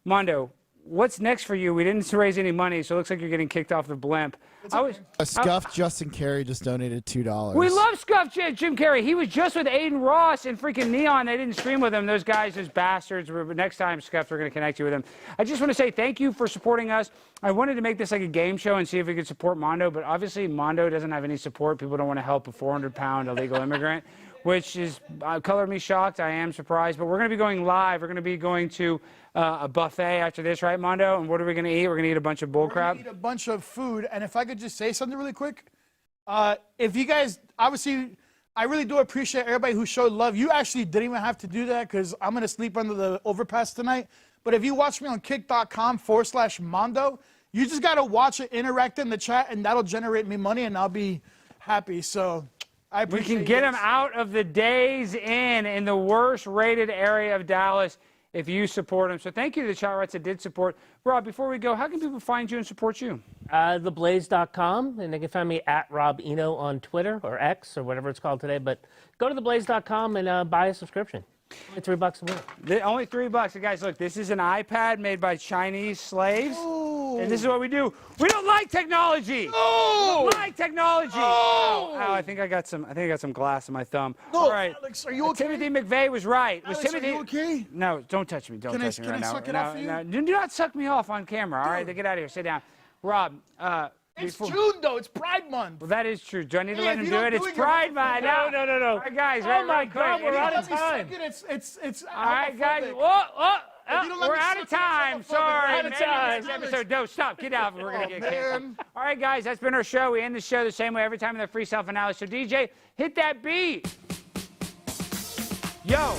Mondo, what's next for you? We didn't raise any money, so it looks like you're getting kicked off the blimp. Scuffed Justin Carey just donated $2. We love Scuffed Jim Carrey. He was just with Aiden Ross and freaking Neon. They didn't stream with him. Those guys, those bastards. Next time, Scuffed, we're going to connect you with them. I just want to say thank you for supporting us. I wanted to make this like a game show and see if we could support Mondo, but obviously Mondo doesn't have any support. People don't want to help a 400-pound illegal immigrant, which is colored me shocked. I am surprised, but we're going to be going live. We're going to be going to a buffet after this, right, Mondo? And what are we going to eat? We're going to eat a bunch of bull crap. Eat a bunch of food, and if I could just say something really quick, if you guys, obviously, I really do appreciate everybody who showed love. You actually didn't even have to do that because I'm going to sleep under the overpass tonight. But if you watch me on kick.com/Mando, you just got to watch it, interact in the chat, and that'll generate me money, and I'll be happy. So I appreciate We can get him out of the Days Inn in the worst rated area of Dallas if you support him. So thank you to the chat rats that did support. Rob, before we go, how can people find you and support you? Theblaze.com, and they can find me at Rob Eno on Twitter or X or whatever it's called today. But go to theblaze.com and buy a subscription. Only $3 a month. Only $3. Guys, look, this is an iPad made by Chinese slaves. Oh. And this is what we do. We don't like technology. No. We don't like technology. No. Ow, I think I got some glass in my thumb. No, all right. Alex, are you okay? Timothy McVeigh was right. Alex, Timothy... are you okay? No, don't touch me. Don't touch me right now. Can I suck it off for you? No, do not suck me off on camera. All right, get out of here. Sit down. Rob, It's before- June though. It's Pride Month. Well, that is true. Do I need to Hey, let if him you do don't it? do It's it, you're Pride Month. No, no, no, no. All right, guys. Oh right, my right, God, quick. we're out Let of me time. second, it's. All right, guys. Whoa, you don't let we're me out of suck it, time. motherfucker. Sorry. We're out of Maybe time. next episode. No, stop. Get out. We're going to Oh, get canceled. man. All right, guys. That's been our show. We end the show the same way every time in the free self-analysis. So, DJ, hit that beat. Yo,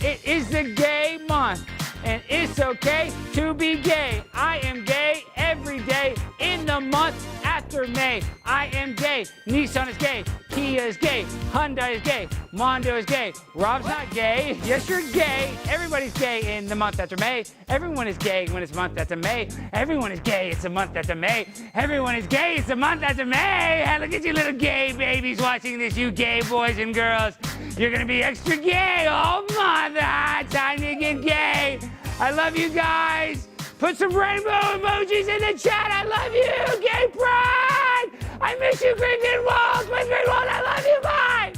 it is the gay month, and it's okay to be gay. I am gay every day in the month after May. I am gay. Nissan is gay. Kia is gay. Hyundai is gay. Mando is gay. Rob's not gay. Yes, you're gay. Everybody's gay in the month after May. Everyone is gay when it's month after May. Everyone is gay. It's a month after May. Everyone is gay. It's a month after May. Hey, look at you little gay babies watching this, you gay boys and girls. You're going to be extra gay all month. Time to get gay. I love you guys. Put some rainbow emojis in the chat. I love you. Gay pride. I miss you, Glenn Greenwald. Glenn Greenwald, I love you. Bye.